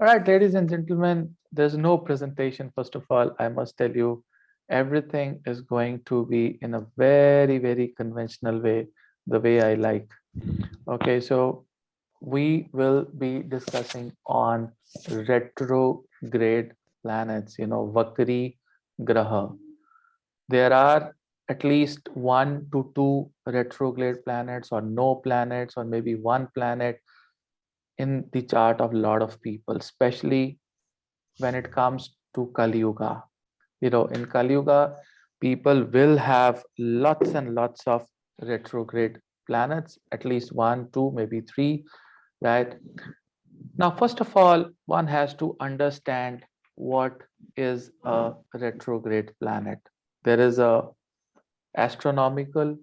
All right, ladies and gentlemen, there's no presentation. First of all, I must tell you, everything is going to be in a very, very conventional way, the way I like. Okay, so we will be discussing on retrograde planets, Vakri Graha. There are at least 1 to 2 retrograde planets, or no planets, or maybe one planet in the chart of a lot of people, especially when it comes to Kali Yuga. In Kali Yuga, people will have lots and lots of retrograde planets, at least 1, 2, maybe 3, right? Now, first of all, one has to understand what is a retrograde planet. There is a astronomical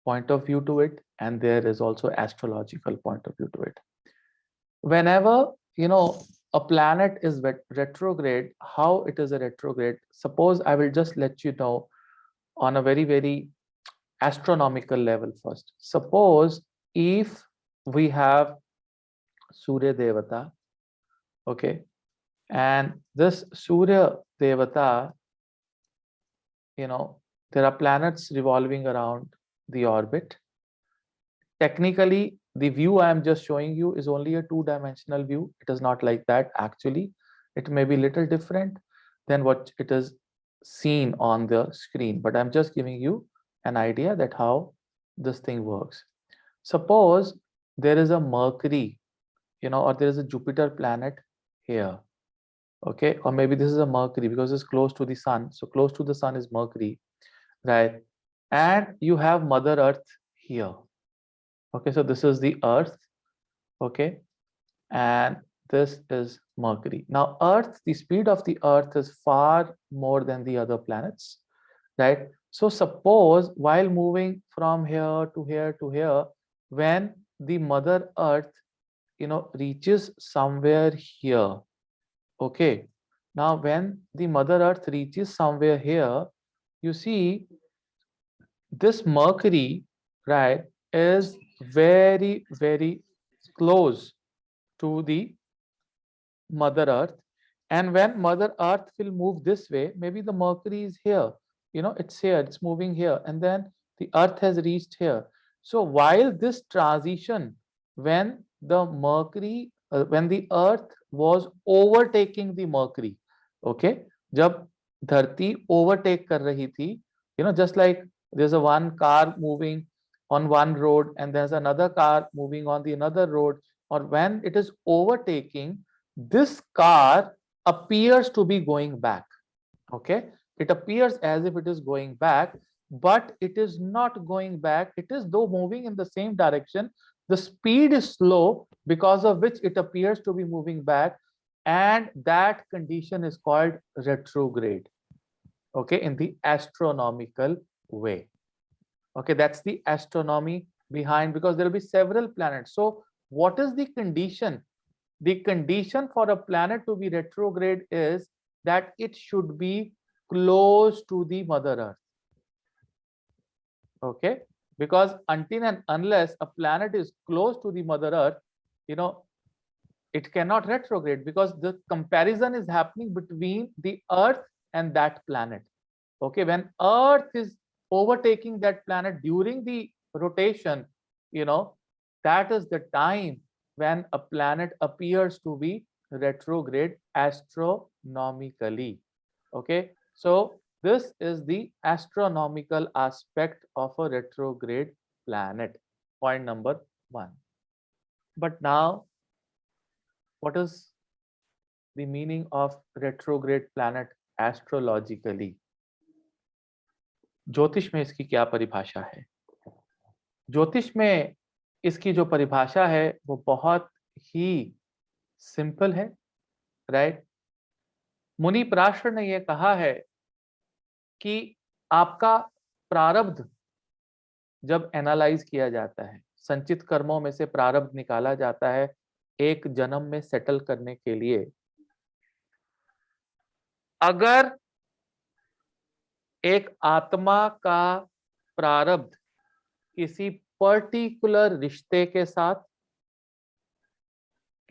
point of view to it, and there is also astrological point of view to it. Whenever a planet is retrograde, how it is a retrograde, suppose I will just let you know on a very, very astronomical level first. Suppose if we have Surya Devata, okay, and this Surya Devata, there are planets revolving around the orbit. Technically, the view I am just showing you is only a 2-dimensional view. It is not like that. Actually, it may be little different than what it is seen on the screen, but I'm just giving you an idea that how this thing works. Suppose there is a Mercury, or there is a Jupiter planet here, okay, or maybe this is a Mercury because it's close to the sun. So close to the sun is Mercury, right? And you have Mother Earth here. Okay, so this is the Earth, okay, and this is Mercury. Now, Earth, the speed of the Earth is far more than the other planets, right? So suppose while moving from here to here to here, when the Mother Earth, reaches somewhere here, okay. Now, when the Mother Earth reaches somewhere here, you see this Mercury, right, is very, very close to the Mother Earth. And when Mother Earth will move this way, maybe the Mercury is here, it's here, it's moving here, and then the Earth has reached here. So while this transition, when the Mercury, when the Earth was overtaking the Mercury, okay, जब धरती overtake कर रही थी, just like there's a one car moving on one road and there's another car moving on the another road, or when it is overtaking, this car appears to be going back, okay. It appears as if it is going back, but it is not going back. It is though moving in the same direction. The speed is slow, because of which it appears to be moving back, and that condition is called retrograde, okay, in the astronomical way. Okay, that's the astronomy behind, because there will be several planets. So what is the condition? The condition for a planet to be retrograde is that it should be close to the Mother Earth. Okay, because until and unless a planet is close to the Mother Earth, it cannot retrograde, because the comparison is happening between the Earth and that planet. Okay, when Earth is overtaking that planet during the rotation, that is the time when a planet appears to be retrograde astronomically. Okay, so this is the astronomical aspect of a retrograde planet, point number 1. But now, what is the meaning of retrograde planet astrologically? ज्योतिष में इसकी क्या परिभाषा है? ज्योतिष में इसकी जो परिभाषा है वो बहुत ही सिंपल है, राइट? मुनि पराशर ने ये कहा है कि आपका प्रारब्ध जब एनालाइज किया जाता है, संचित कर्मों में से प्रारब्ध निकाला जाता है एक जन्म में सेटल करने के लिए, अगर एक आत्मा का प्रारब्ध किसी पर्टिकुलर रिश्ते के साथ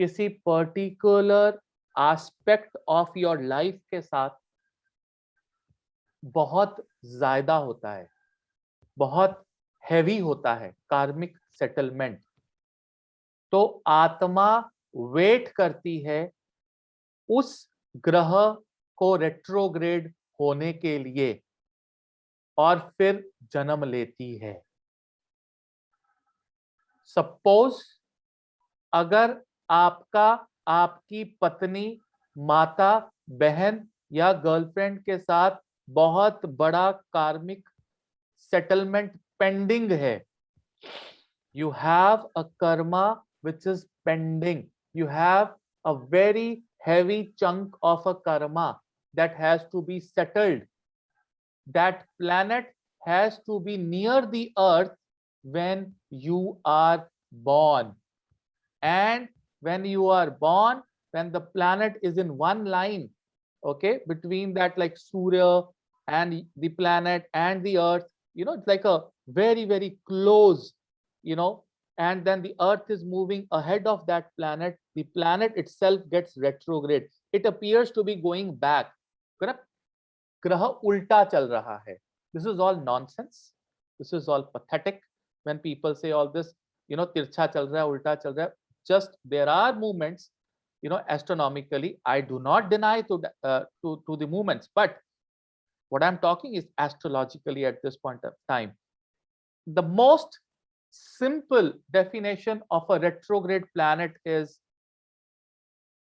किसी particular aspect of your life के साथ बहुत ज्यादा होता है, बहुत हैवी होता है कार्मिक सेटलमेंट, तो आत्मा वेट करती है उस ग्रह को रेट्रोग्रेड होने के लिए और फिर जन्म लेती है। सपोज अगर आपका आपकी पत्नी, माता, बहन या गर्लफ्रेंड के साथ बहुत बड़ा कार्मिक सेटलमेंट पेंडिंग है, you have a karma which is pending, you have a very heavy chunk of a karma that has to be settled. That planet has to be near the earth when you are born, and when you are born, when the planet is in one line, okay, between that, like Surya and the planet and the earth, it's like a very, very close, and then the earth is moving ahead of that planet. The planet itself gets retrograde, it appears to be going back, correct? ग्रह उल्टा चल रहा है. This is all nonsense, this is all pathetic when people say all this, तिरछा चल रहा है, उल्टा चल रहा है. Just there are movements, astronomically. I do not deny to the movements, but what I'm talking is astrologically at this point of time. The most simple definition of a retrograde planet is,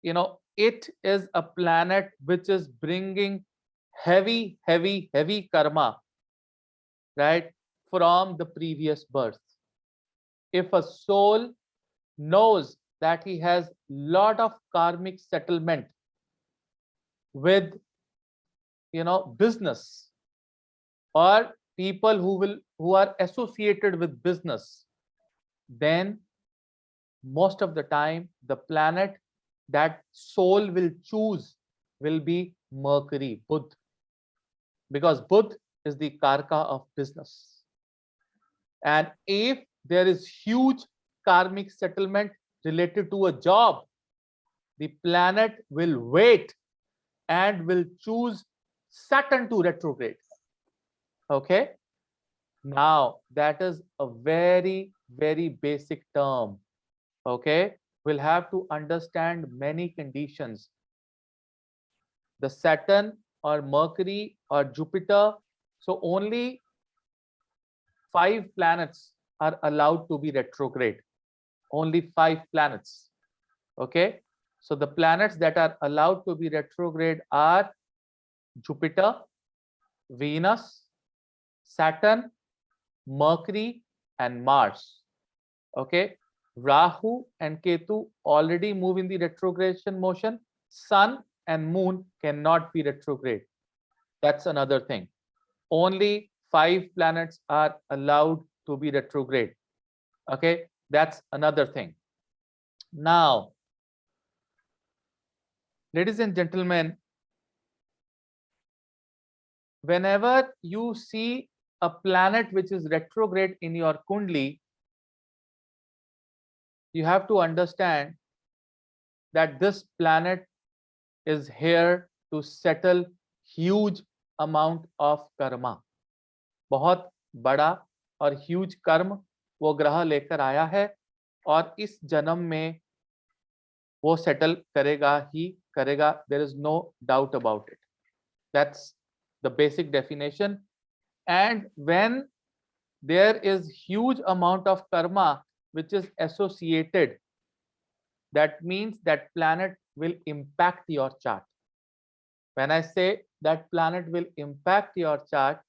it is a planet which is bringing heavy, heavy, heavy karma, right, from the previous birth. If a soul knows that he has lot of karmic settlement with, business, or people who are associated with business, then most of the time the planet that soul will choose will be Mercury, Buddha, because Buddha is the Karaka of business. And if there is huge karmic settlement related to a job, the planet will wait and will choose Saturn to retrograde. Okay, now that is a very, very basic term. Okay, we'll have to understand many conditions. The Saturn or Mercury or Jupiter, so only 5 planets are allowed to be retrograde. Only 5 planets. Okay, so the planets that are allowed to be retrograde are Jupiter, Venus, Saturn, Mercury, and Mars. Okay, Rahu and Ketu already move in the retrogradation motion. Sun and Moon cannot be retrograde. That's another thing. Only 5 planets are allowed to be retrograde. Okay, that's another thing. Now, ladies and gentlemen, whenever you see a planet which is retrograde in your kundli, you have to understand that this planet is here to settle huge amount of karma. बहुत बड़ा और huge कर्म वो ग्रह लेकर आया है और इस जन्म में वो सेटल करेगा ही करेगा. There is no doubt about it. That's the basic definition. And when there is huge amount of karma which is associated, that means that planet will impact your chart. When I say that planet will impact your chart,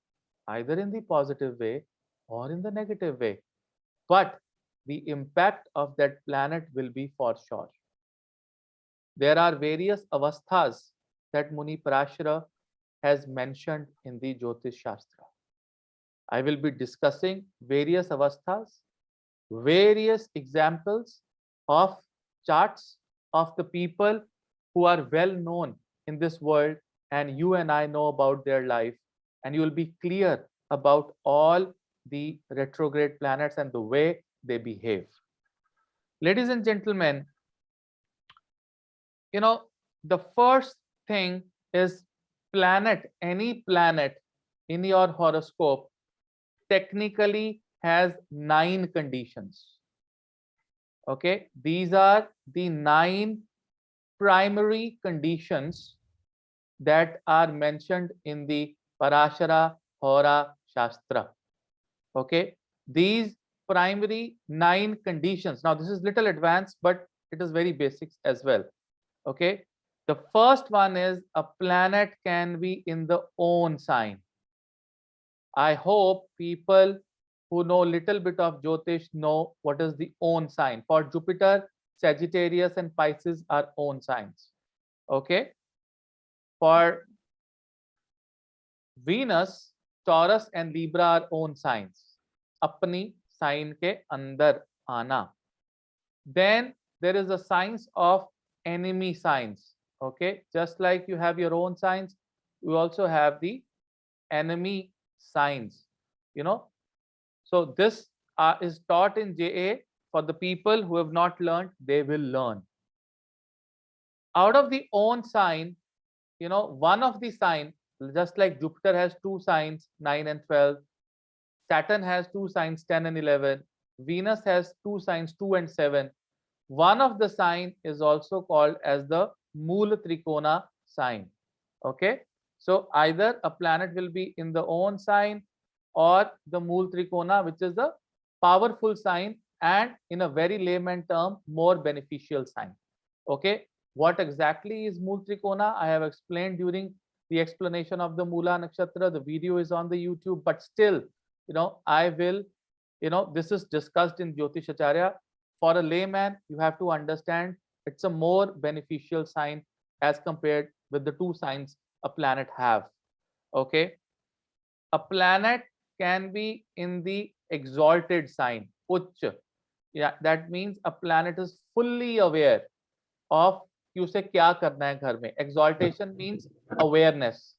either in the positive way or in the negative way, but the impact of that planet will be for sure. There are various avasthas that Muni Parashara has mentioned in the Jyotish Shastra. I will be discussing various avasthas, various examples of charts of the people who are well known in this world, and you and I know about their life, and you will be clear about all the retrograde planets and the way they behave. Ladies and gentlemen, you know, the first thing is planet, any planet in your horoscope technically has 9 conditions. Okay, these are the 9 primary conditions that are mentioned in the Parashara Hora Shastra. Okay, these primary 9 conditions. Now, this is little advanced, but it is very basics as well. Okay, the first one is a planet can be in the own sign. I hope people who know little bit of Jyotish know what is the own sign. For Jupiter, Sagittarius and Pisces are own signs. Okay, for Venus, Taurus and Libra are own signs. अपनी sign के अंदर आना. Then there is a signs of enemy signs. Okay, just like you have your own signs, you also have the enemy signs. You know, so this is taught in JA. For the people who have not learned, they will learn. Out of the own sign, you know, one of the sign, just like Jupiter has 2 signs, 9 and 12, Saturn has 2 signs, 10 and 11, Venus has 2 signs, 2 and 7. One of the sign is also called as the Mool Trikona sign. Okay, so either a planet will be in the own sign or the Mool Trikona, which is the powerful sign and in a very layman term, more beneficial sign. Okay, what exactly is Mool Trikona? I have explained during the explanation of the Mula Nakshatra. The video is on the YouTube, but still, you know, I will, you know, this is discussed in Jyotish Acharya. For a layman, you have to understand it's a more beneficial sign as compared with the 2 signs a planet have. Okay, a planet can be in the exalted sign, Uch. Yeah, that means a planet is fully aware of कि उसे क्या करना है घर में. Exaltation means awareness.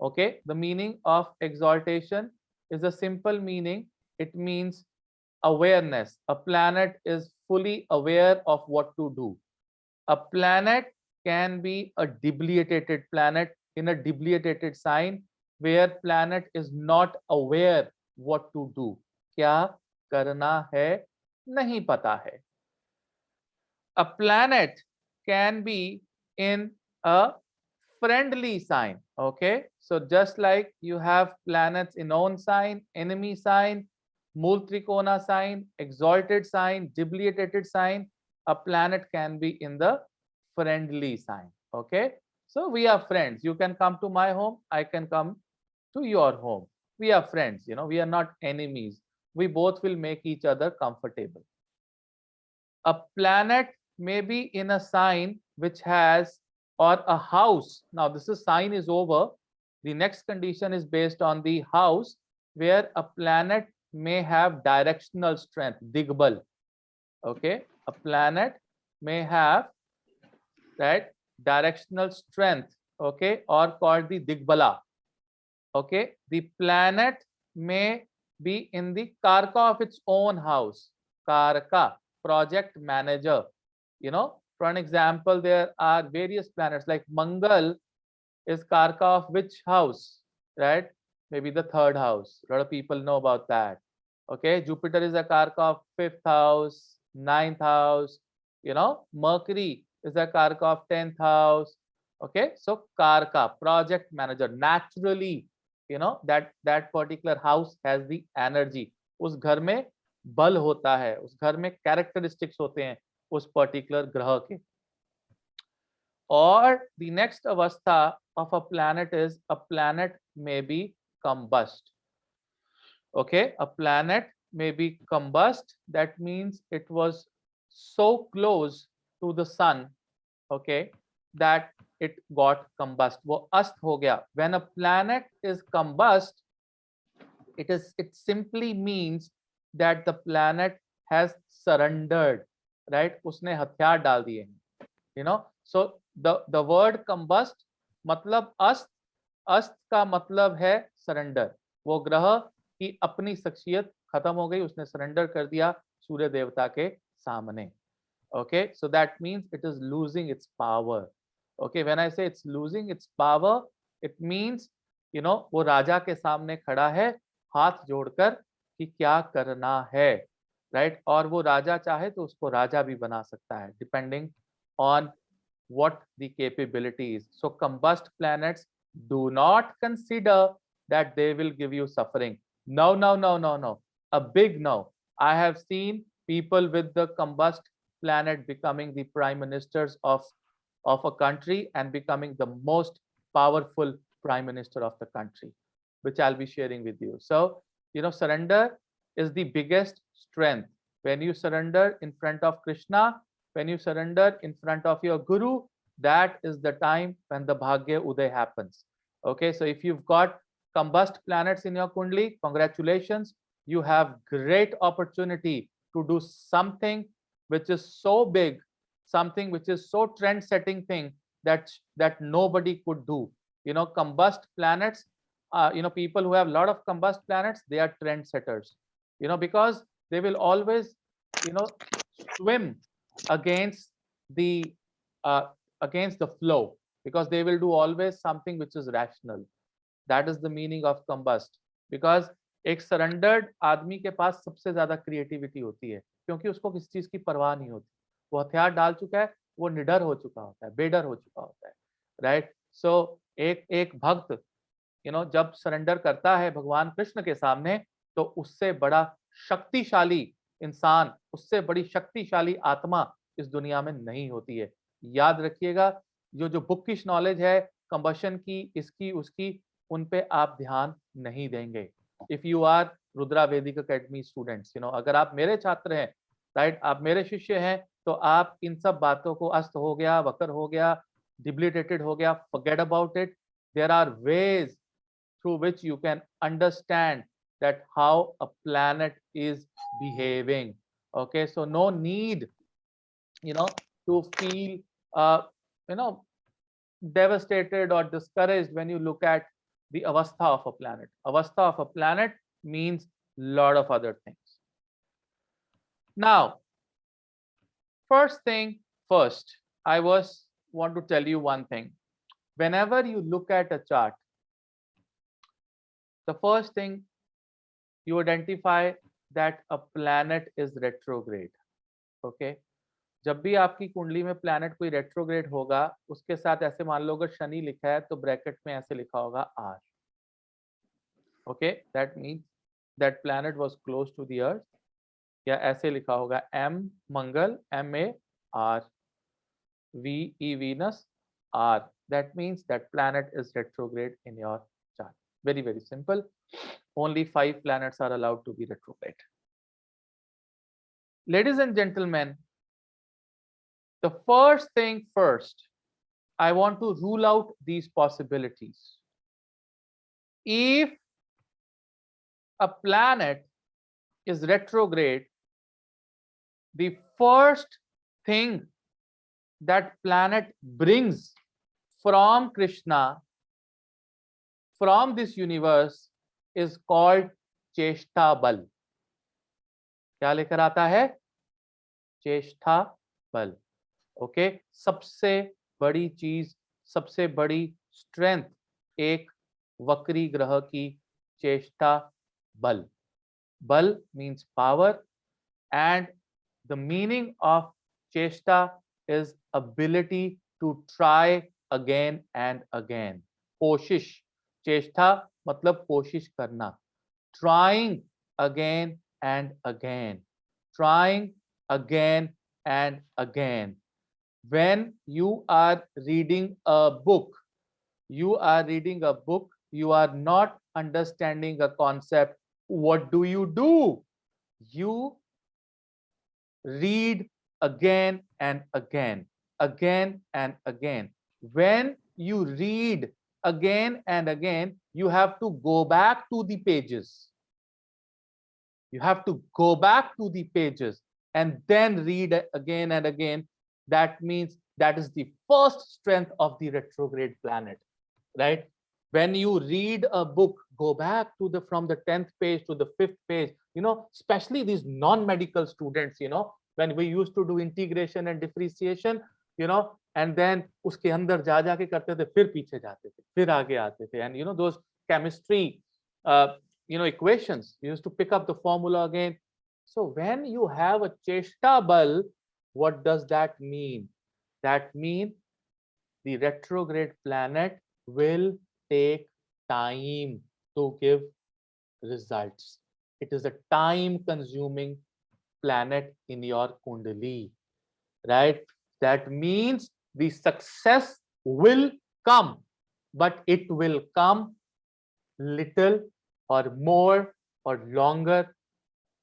Okay, the meaning of exaltation is a simple meaning. It means awareness. A planet is fully aware of what to do. A planet can be a debilitated planet in a debilitated sign where planet is not aware what to do. क्या करना है नहीं पता है. A planet can be in a friendly sign. Okay, so just like you have planets in own sign, enemy sign, Mool Trikona sign, exalted sign, debilitated sign, a planet can be in the friendly sign. Okay, so we are friends. You can come to my home, I can come to your home. We are friends, you know, we are not enemies. We both will make each other comfortable. A planet may be in a sign which has, or a house. Now this is sign is over. The next condition is based on the house where a planet may have directional strength, Digbal. Okay, a planet may have that directional strength, okay, or called the Digbala. Okay, the planet may be in the Karka of its own house, Karka, project manager. You know, for an example, there are various planets like Mangal is Karka of which house, right? Maybe the 3rd house. A lot of people know about that. Okay, Jupiter is a Karka of 5th house, 9th house. You know, Mercury is a Karka of 10th house. Okay, so Karka, project manager, naturally, you know, that particular house has the energy. उस घर में बल होता है, उस घर में characteristics होते हैं उस particular ग्रह के. Or the next avastha of a planet is a planet may be combust. Okay, a planet may be combust. That means it was so close to the sun, okay, that it got combust. वो अस्त हो गया. When a planet is combust, it simply means that the planet has surrendered, right? उसने हथियार डाल दिए हैं. You know, so the word combust मतलब अस्त का मतलब है surrender. वो ग्रह की अपनी शख्सियत खत्म हो गई, उसने surrender कर दिया सूर्य देवता के सामने. Okay, so that means it is losing its power. Okay, when I say it's losing its power, it means वो राजा के सामने खड़ा है हाथ जोड़कर कि क्या करना है, राइट? और वो राजा चाहे तो उसको राजा भी बना सकता है, depending on what the capability is. So combust planets do not consider that they will give you suffering. No, no, no, no, no. A big no. I have seen people with the combust planet becoming the prime ministers of a country and becoming the most powerful prime minister of the country, which I'll be sharing with you. So, surrender is the biggest strength. When you surrender in front of Krishna, when you surrender in front of your guru, that is the time when the bhagya uday happens. Okay, so if you've got combust planets in your kundli, congratulations, you have great opportunity to do something which is so big, something which is so trend setting thing that nobody could do. Combust planets, people who have a lot of combust planets, they are trend setters, because they will always swim against the uh, against the flow, because they will do always something which is rational. That is the meaning of combust. Because एक surrendered आदमी के पास सबसे ज्यादा creativity होती है, क्योंकि उसको किसी चीज की परवाह नहीं होती, वो हथियार डाल चुका है, वो निडर हो चुका होता है, बेडर हो चुका होता है, राइट? सो एक एक भक्त जब सरेंडर करता है भगवान कृष्ण के सामने, तो उससे बड़ा शक्तिशाली इंसान, उससे बड़ी शक्तिशाली आत्मा इस दुनिया में नहीं होती है। याद रखिएगा, जो बुकिश नॉलेज है कंबशन की, इसकी उसकी, उन पे आप ध्यान नहीं देंगे। इफ यू आर रुद्रा वैदिक अकेडमी स्टूडेंट्स, अगर आप मेरे छात्र हैं, राइट, आप मेरे शिष्य हैं, तो आप इन सब बातों को, अस्त हो गया, वक्र हो गया, डिबिलिटेटेड हो गया, forget about it. There are ways through which you can understand that how a planet is behaving. Okay, so no need to feel you know devastated or discouraged when you look at the avastha of a planet. Avastha of a planet means lot of other things. Now, first thing first, I want to tell you one thing. Whenever you look at a chart, the first thing you identify that a planet is retrograde. Okay, जब भी आपकी कुंडली में planet कोई retrograde होगा, उसके साथ ऐसे मान लो अगर शनि लिखा है तो ब्रैकेट में ऐसे लिखा होगा R. Okay, that means that planet was close to the earth, या ऐसे लिखा होगा M Mangal, M A R, V E Venus, R, that means that planet is retrograde in your chart. Very, very simple. Only 5 planets are allowed to be retrograde. Ladies and gentlemen, the first thing first, I want to rule out these possibilities. If a planet is retrograde, the first thing that planet brings from Krishna, from this universe, is called Cheshtabala. क्या लेकर आता है? चेष्टाबल। Okay, सबसे बड़ी चीज, सबसे बड़ी strength एक वक्री ग्रह की चेष्टा बल। बल means power, and the meaning of चेष्टा is ability to try again and again. कोशिश, चेष्टा मतलब कोशिश करना, trying again and again, trying again and again. When you are reading a book, you are not understanding a concept. What do? You read again and again, again and again. When you read again and again, you have to go back to the pages. You have to go back to the pages and then read again and again. That means that is the first strength of the retrograde planet, right? When you read a book, go back to from the 10th page to the 5th page, especially these non-medical students, when we used to do integration and differentiation, and then उसके अंदर जा जाके करते थे, फिर पीछे जाते थे, फिर आगे आते थे, and those chemistry equations, you used to pick up the formula again. So when you have a Cheshtabala, what does that mean? That means the retrograde planet will take time to give results. It is a time consuming planet in your kundali, right? That means the success will come, but it will come little or more or longer,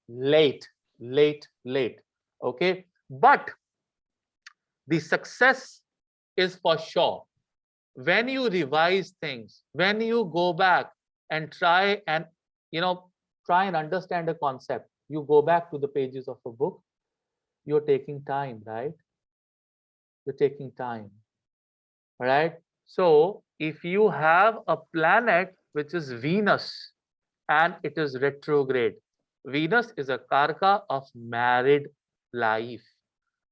late. Okay, but the success is for sure. When you revise things, when you go back and try and understand a concept, you go back to the pages of a book, you're taking time, right? You're taking time. All right. So if you have a planet which is Venus and it is retrograde, Venus is a karaka of married life.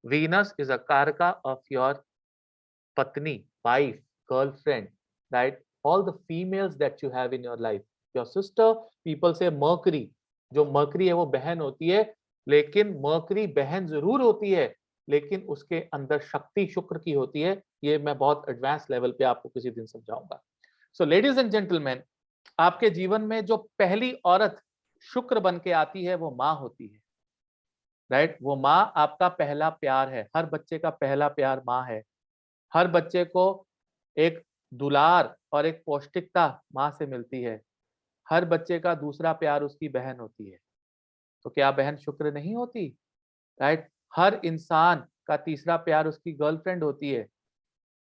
Venus is a karaka of your patni, wife, girlfriend, right? All the females that you have in your life. Your sister, people say Mercury. जो Mercury है वो बहन होती है, लेकिन Mercury बहन जरूर होती है, लेकिन उसके अंदर शक्ति शुक्र की होती है. ये मैं बहुत एडवांस लेवल पे आपको किसी दिन समझाऊंगा. सो लेडीज एंड जेंटलमैन, आपके जीवन में जो पहली औरत शुक्र बन के आती है वो माँ होती है, राइट? वो माँ आपका पहला प्यार है. हर बच्चे का पहला प्यार माँ है. हर बच्चे को एक दुलार और एक पौष्टिकता माँ से मिलती है. हर बच्चे का दूसरा प्यार उसकी बहन होती है. तो क्या बहन शुक्र नहीं होती, राइट? हर इंसान का तीसरा प्यार उसकी गर्लफ्रेंड होती है.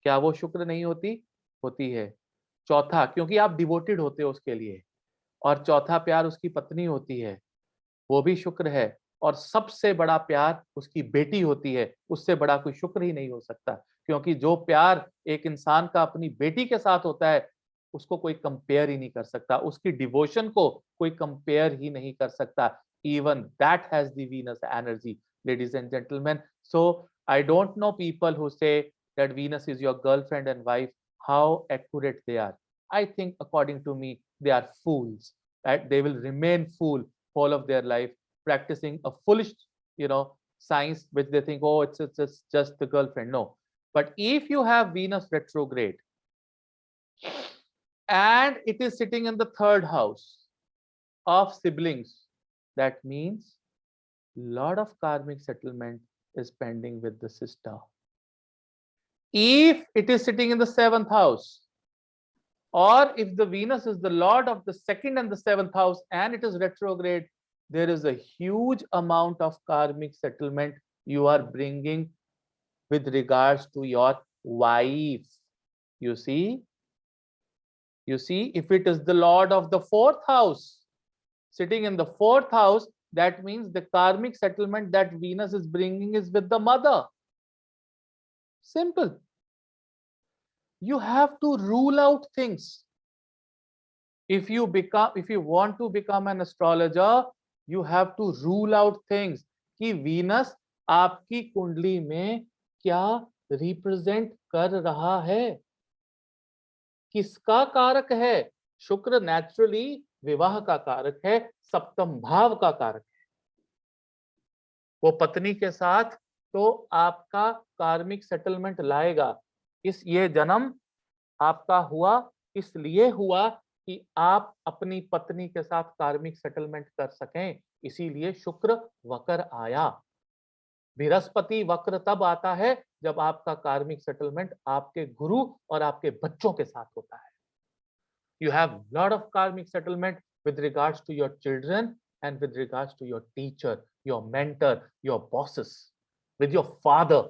क्या वो शुक्र नहीं होती? होती है. चौथा, क्योंकि आप डिवोटेड होते हो उसके लिए, और चौथा प्यार उसकी पत्नी होती है, वो भी शुक्र है. और सबसे बड़ा प्यार उसकी बेटी होती है. उससे बड़ा कोई शुक्र ही नहीं हो सकता, क्योंकि जो प्यार एक इंसान का अपनी बेटी के साथ होता है उसको कोई कंपेयर ही नहीं कर सकता. उसकी डिवोशन को कोई कंपेयर ही नहीं कर सकता. Even that has the Venus energy, ladies and gentlemen. So I don't know people who say that Venus is your girlfriend and wife, how accurate they are. I think according to me, they are fools, right? They will remain fool all of their life, practicing a foolish, science, which they think, oh, it's just the girlfriend. No. But if you have Venus retrograde and it is sitting in the third house of siblings, that means lot of karmic settlement is pending with the sister. If it is sitting in the seventh house, or if the Venus is the lord of the second and the seventh house and it is retrograde, there is a huge amount of karmic settlement you are bringing with regards to your wife. You see, if it is the lord of the fourth house sitting in the fourth house, that means the karmic settlement that Venus is bringing is with the mother. Simple. You have to rule out things. If you want to become an astrologer, you have to rule out things. कि Venus आपकी कुंडली में क्या represent कर रहा है, किसका कारक है. शुक्र नेचुरली विवाह का कारक है, सप्तम भाव का कारक है. वो पत्नी के साथ तो आपका कार्मिक सेटलमेंट लाएगा. ये जन्म आपका हुआ इसलिए हुआ कि आप अपनी पत्नी के साथ कार्मिक सेटलमेंट कर सकें. इसीलिए शुक्र वक्र आया. बृहस्पति वक्र तब आता है जब आपका कार्मिक सेटलमेंट आपके गुरु और आपके बच्चों के साथ होता है. You have lot of karmic settlement with regards to your children and with regards to your teacher, your mentor, your bosses, with your father.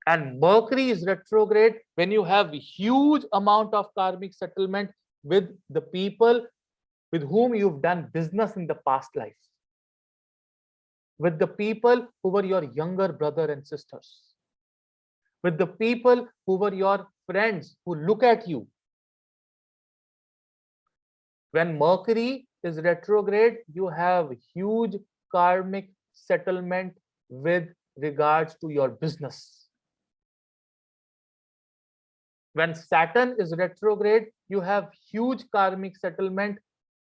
And Mercury is retrograde when you have huge amount of karmic settlement with the people with whom you've done business in the past life, with the people who were your younger brother and sisters, with the people who were your friends who look at you. When Mercury is retrograde, you have huge karmic settlement with regards to your business. When Saturn is retrograde, you have huge karmic settlement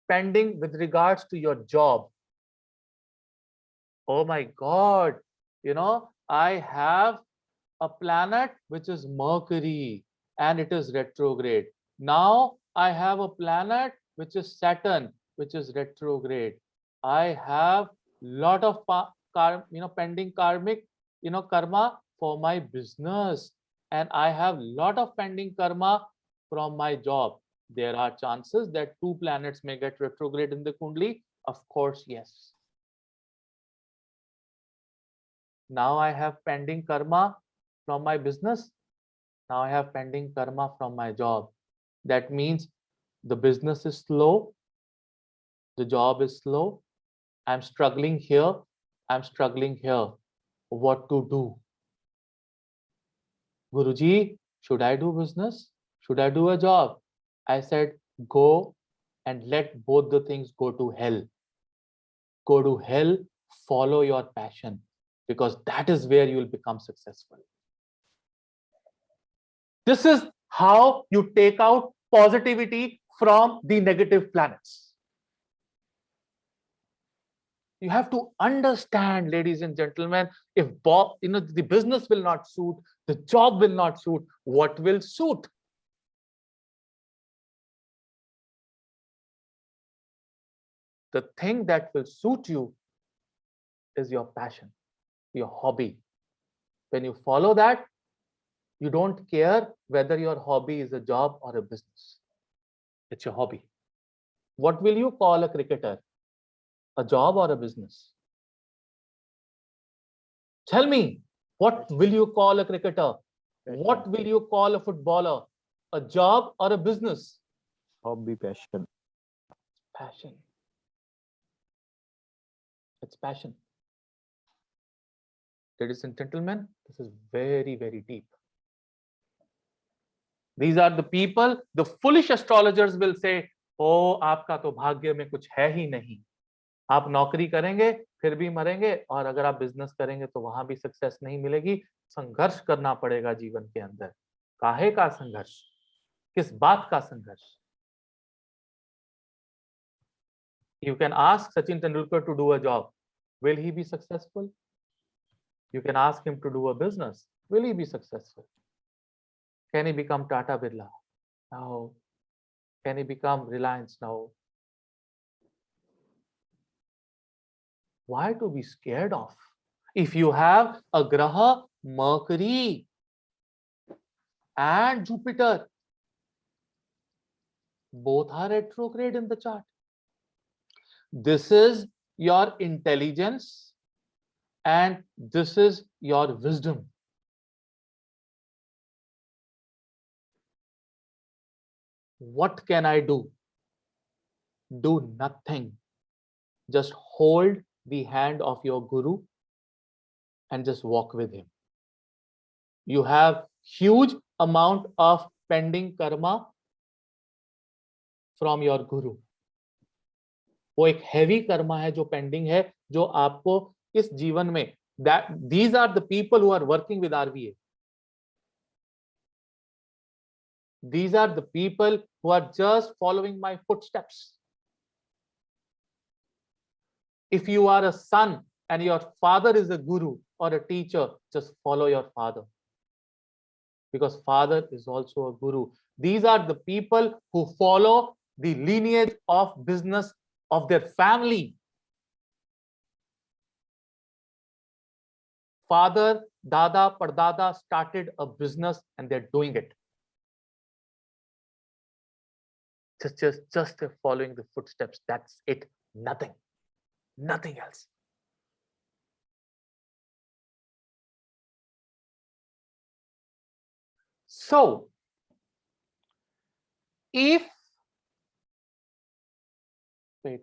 pending with regards to your job. Oh my God, I have a planet which is Mercury and it is retrograde. Now I have a planet which is Saturn, which is retrograde. I have lot of pending karmic, karma for my business, and I have lot of pending karma from my job. There are chances that two planets may get retrograde in the Kundli. Of course, yes. Now I have pending karma from my business. Now I have pending karma from my job. That means the business is slow, the job is slow. I'm struggling here, I'm struggling here. What to do? Guruji, should I do business? Should I do a job? I said, go and let both the things go to hell. Go to hell, follow your passion, because that is where you will become successful. This is how you take out positivity from the negative planets. You have to understand, ladies and gentlemen, if the business will not suit, the job will not suit, what will suit? The thing that will suit you is your passion, your hobby. When you follow that, you don't care whether your hobby is a job or a business. It's your hobby. What will you call a cricketer? A job or a business? Tell me, what will you call a cricketer? What will you call a footballer? A job or a business? Hobby, passion. Passion. It's passion. Ladies and gentlemen, this is very, very deep. These are the people, the foolish astrologers will say, oh, आपका तो भाग्य में कुछ है ही नहीं. आप नौकरी करेंगे फिर भी मरेंगे, और अगर आप बिजनेस करेंगे तो वहां भी सक्सेस नहीं मिलेगी. संघर्ष करना पड़ेगा जीवन के अंदर. काहे का संघर्ष? किस बात का संघर्ष? You can ask Sachin Tendulkar to do a job. Will he be successful? You can ask him to do a business. Will he be successful? Can he become Tata Birla? No. Can he become Reliance? No. Why to be scared of? If you have a graha, Mercury and Jupiter, both are retrograde in the chart. This is your intelligence and this is your wisdom. What can I do? Do nothing. Just hold the hand of your guru and just walk with him. You have huge amount of pending karma from your guru. वो एक heavy karma है जो pending है, जो आपको इस जीवन में, that these are the people who are working with RVA. These are the people who are just following my footsteps. If you are a son and your father is a guru or a teacher, just follow your father, because father is also a guru. These are the people who follow the lineage of business of their family. Father, dada, pardada started a business and they're doing it. Just following the footsteps. That's it. Nothing else. So, if wait,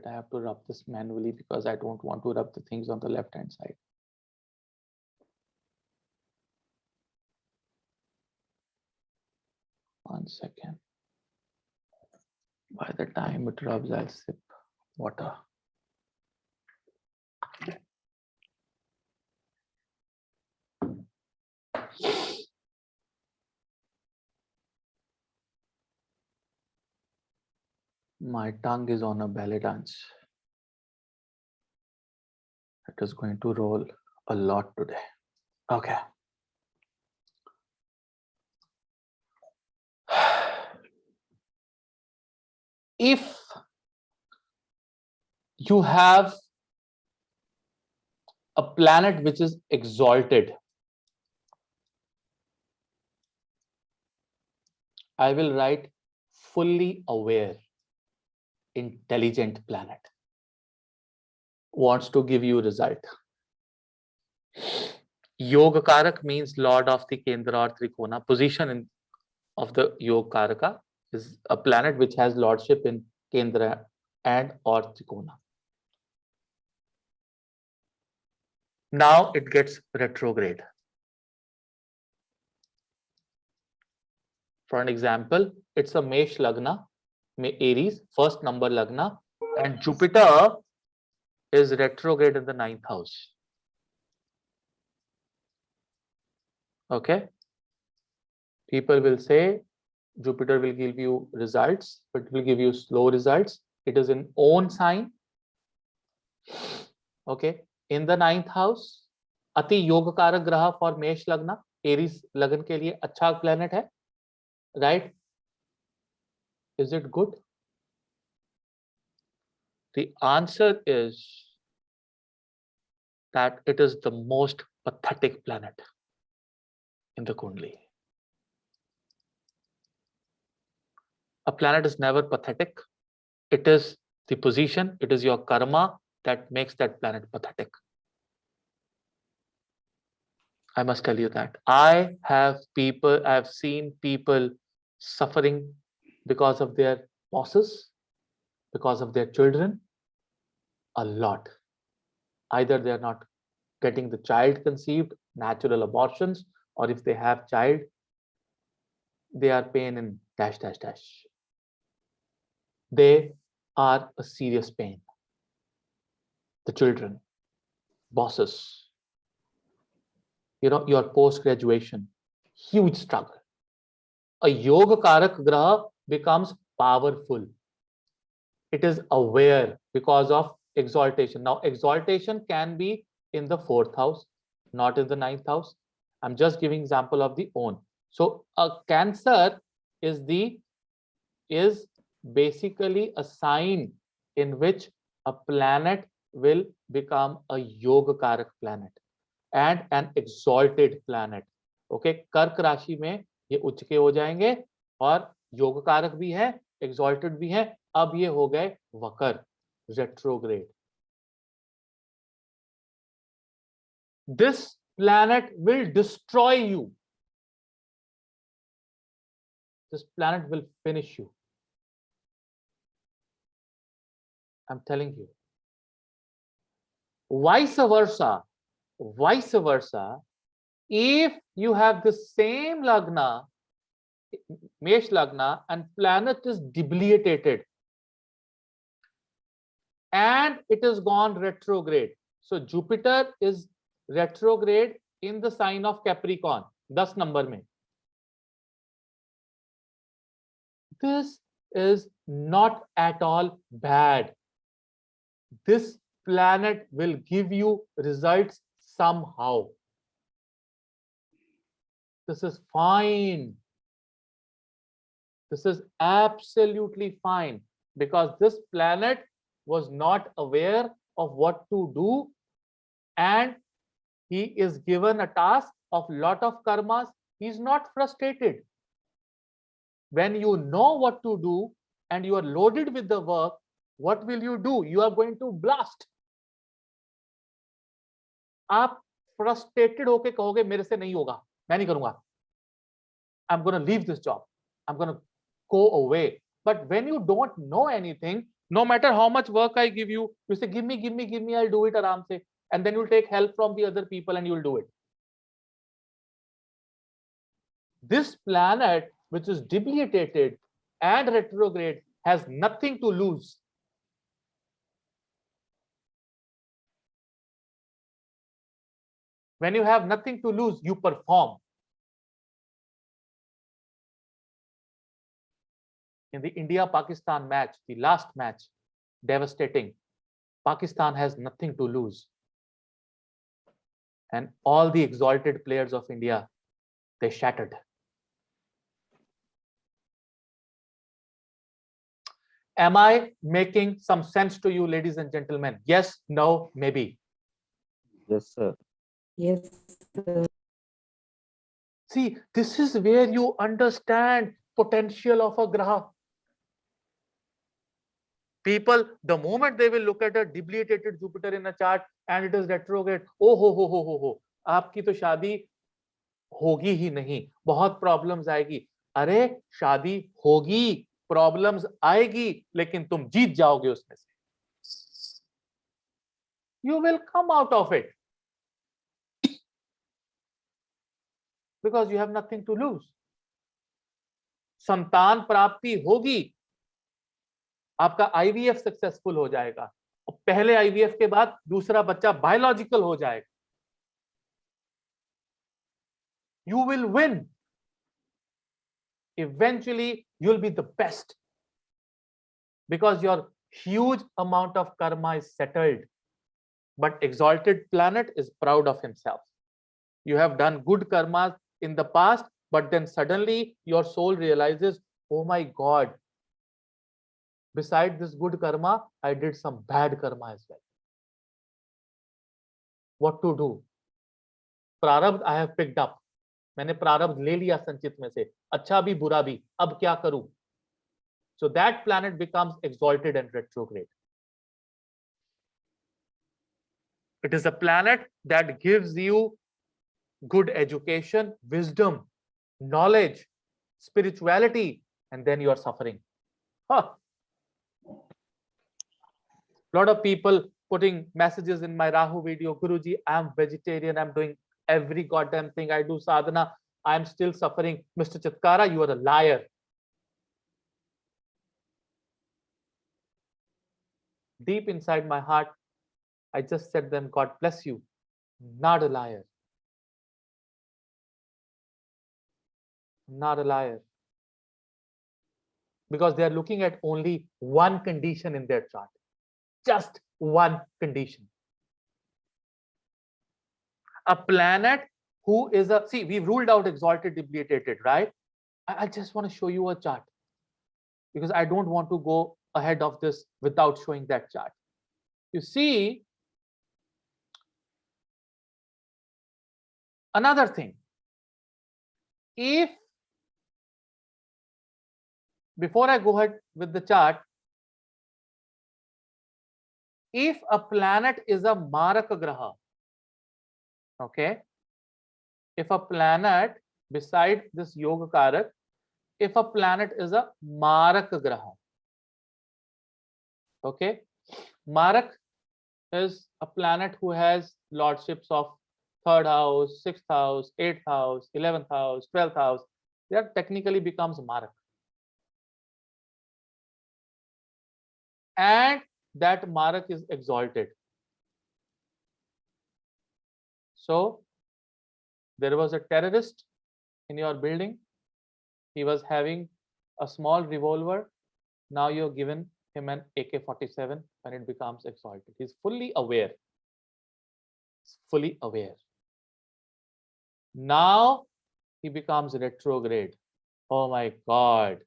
I have to rub this manually because I don't want to rub the things on the left hand side. One second. By the time it rubs, I'll sip. water. My tongue is on a belly dance. It is going to roll a lot today. Okay. If you have a planet which is exalted, I will write fully aware, intelligent planet. Wants to give you result. Yogakaraka means Lord of the Kendra or Trikona. Position of the Yogakaraka is a planet which has lordship in Kendra and or Trikona. Now it gets retrograde. For an example, it's a Mesh Lagna, Aries, first number Lagna, and Jupiter is retrograde in the 9th house. Okay. People will say Jupiter will give you results, but it will give you slow results. It is in own sign. Okay. In the 9th house, अति योगकारक ग्रह for मेष लग्न, Aries लगन के लिए अच्छा planet है, right? Is it good? The answer is that it is the most pathetic planet in the Kundali. A planet is never pathetic. It is the position, it is your karma that makes that planet pathetic. I must tell you that. I have seen people suffering because of their bosses, because of their children, a lot. Either they are not getting the child conceived, natural abortions, or if they have child, they are pain in dash, dash, dash. They are a serious pain. The children, bosses, your post-graduation, huge struggle. A Yogakaraka graha becomes powerful. It is aware because of exaltation. Now, exaltation can be in the 4th house, not in the 9th house. I'm just giving example of the own. So a Cancer is basically a sign in which a planet will become a Yogakaraka planet and an exalted planet. Okay, कर्क राशि में ये उच्च के हो जाएंगे और योगकारक भी है, exalted भी है. अब ये हो गए Walker, retrograde. This planet will destroy you. This planet will finish you. I'm telling you. Vice versa, if you have the same lagna, Mesh lagna, and planet is debilitated and it has gone retrograde. So Jupiter is retrograde in the sign of Capricorn, 10 number mein. This is not at all bad. This planet will give you results somehow. This is fine. This is absolutely fine because this planet was not aware of what to do and he is given a task of lot of karmas. He is not frustrated. When you know what to do and you are loaded with the work, what will you do? You are going to blast. आप frustrated होके कहोगे मेरे से नहीं होगा, मैं नहीं करूंगा. I'm going to leave this job. I'm going to go away. But when you don't know anything, no matter how much work I give you, you say, give me, I'll do it aram se. And then you'll take help from the other people and you'll do it. This planet, which is debilitated and retrograde, has nothing to lose. When you have nothing to lose, you perform. In the India-Pakistan match, the last match, devastating. Pakistan has nothing to lose. And all the exalted players of India, they shattered. Am I making some sense to you, ladies and gentlemen? Yes, no, maybe. Yes, sir. Yes, sir. See, this is where you understand potential of a graha. People, the moment they will look at a debilitated Jupiter in a chart and it is retrograde, oh ho, आपकी तो शादी होगी ही नहीं, बहुत problems आएगी. अरे शादी होगी, प्रॉब्लम्स आएगी, लेकिन तुम जीत जाओगे उसमें से. You will come out of it because you have nothing to lose. संतान प्राप्ति होगी, आपका आईवीएफ सक्सेसफुल हो जाएगा, और पहले आईवीएफ के बाद दूसरा बच्चा बायोलॉजिकल हो जाएगा. You will win. Eventually, you'll be the best because your huge amount of karma is settled. But exalted planet is proud of himself. You have done good karmas in the past, but then suddenly your soul realizes, oh my God, beside this good karma, I did some bad karma as well. What to do? प्रारब्ध I have picked up. मैंने प्रारब्ध ले लिया संचित में से, अच्छा भी बुरा भी, अब क्या करूं? So that planet becomes exalted and retrograde. It is a planet that gives you good education, wisdom, knowledge, spirituality, and then you are suffering. Huh. Lot of people putting messages in my Rahu video, Guruji, I'm vegetarian, I'm doing every goddamn thing, I do sadhana, I'm still suffering. Mr. Chitkara, you are a liar. Deep inside my heart, I just said them, God bless you. Not a liar. Not a liar. Because they are looking at only one condition in their chart. Just one condition. A planet who is a, see, we've ruled out exalted, debilitated, right? I just want to show you a chart because I don't want to go ahead of this without showing that chart. You see, another thing, if, before I go ahead with the chart, if a planet is a Maraka graha, okay, if a planet beside this Yogakaraka, if a planet is a Maraka graha, okay, Marak is a planet who has lordships of 3rd house, 6th house, 8th house, 11th house, 12th house. That technically becomes Marak. And that Marak is exalted. So there was a terrorist in your building. He was having a small revolver. Now you're given him an AK-47 when it becomes exalted. He's fully aware. He's fully aware. Now he becomes retrograde. Oh my God.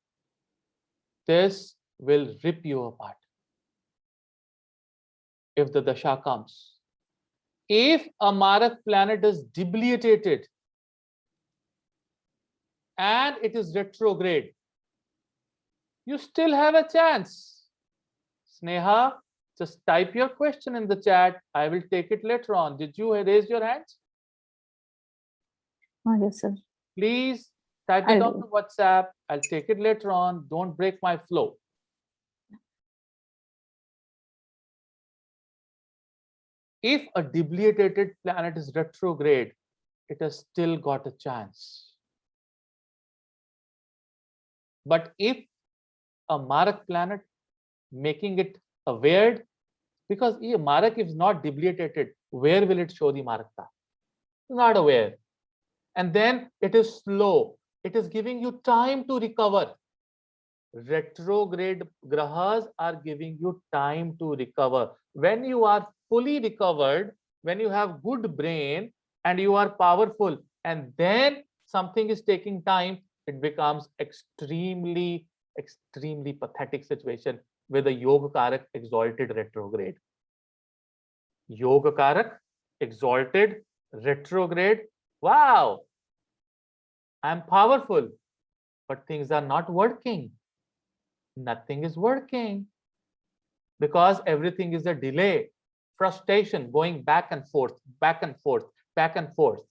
This will rip you apart if the dasha comes. If a Marak planet is debilitated and it is retrograde, you still have a chance. Sneha, just type your question in the chat. I will take it later on. Did you raise your hands? Oh, yes, sir. Please type it on the WhatsApp. I'll take it later on. Don't break my flow. If a debilitated planet is retrograde, it has still got a chance. But if a Marak planet, making it a weird, because Marak is not debilitated, where will it show the Marakta? not aware. And then it is slow. It is giving you time to recover. Retrograde grahas are giving you time to recover. When you are fully recovered, when you have good brain and you are powerful, and then something is taking time, it becomes extremely, extremely pathetic situation with a Yogakaraka exalted retrograde. Yogakaraka exalted retrograde. Wow, I'm powerful, but things are not working. Nothing is working because everything is a delay, frustration, going back and forth, back and forth, back and forth.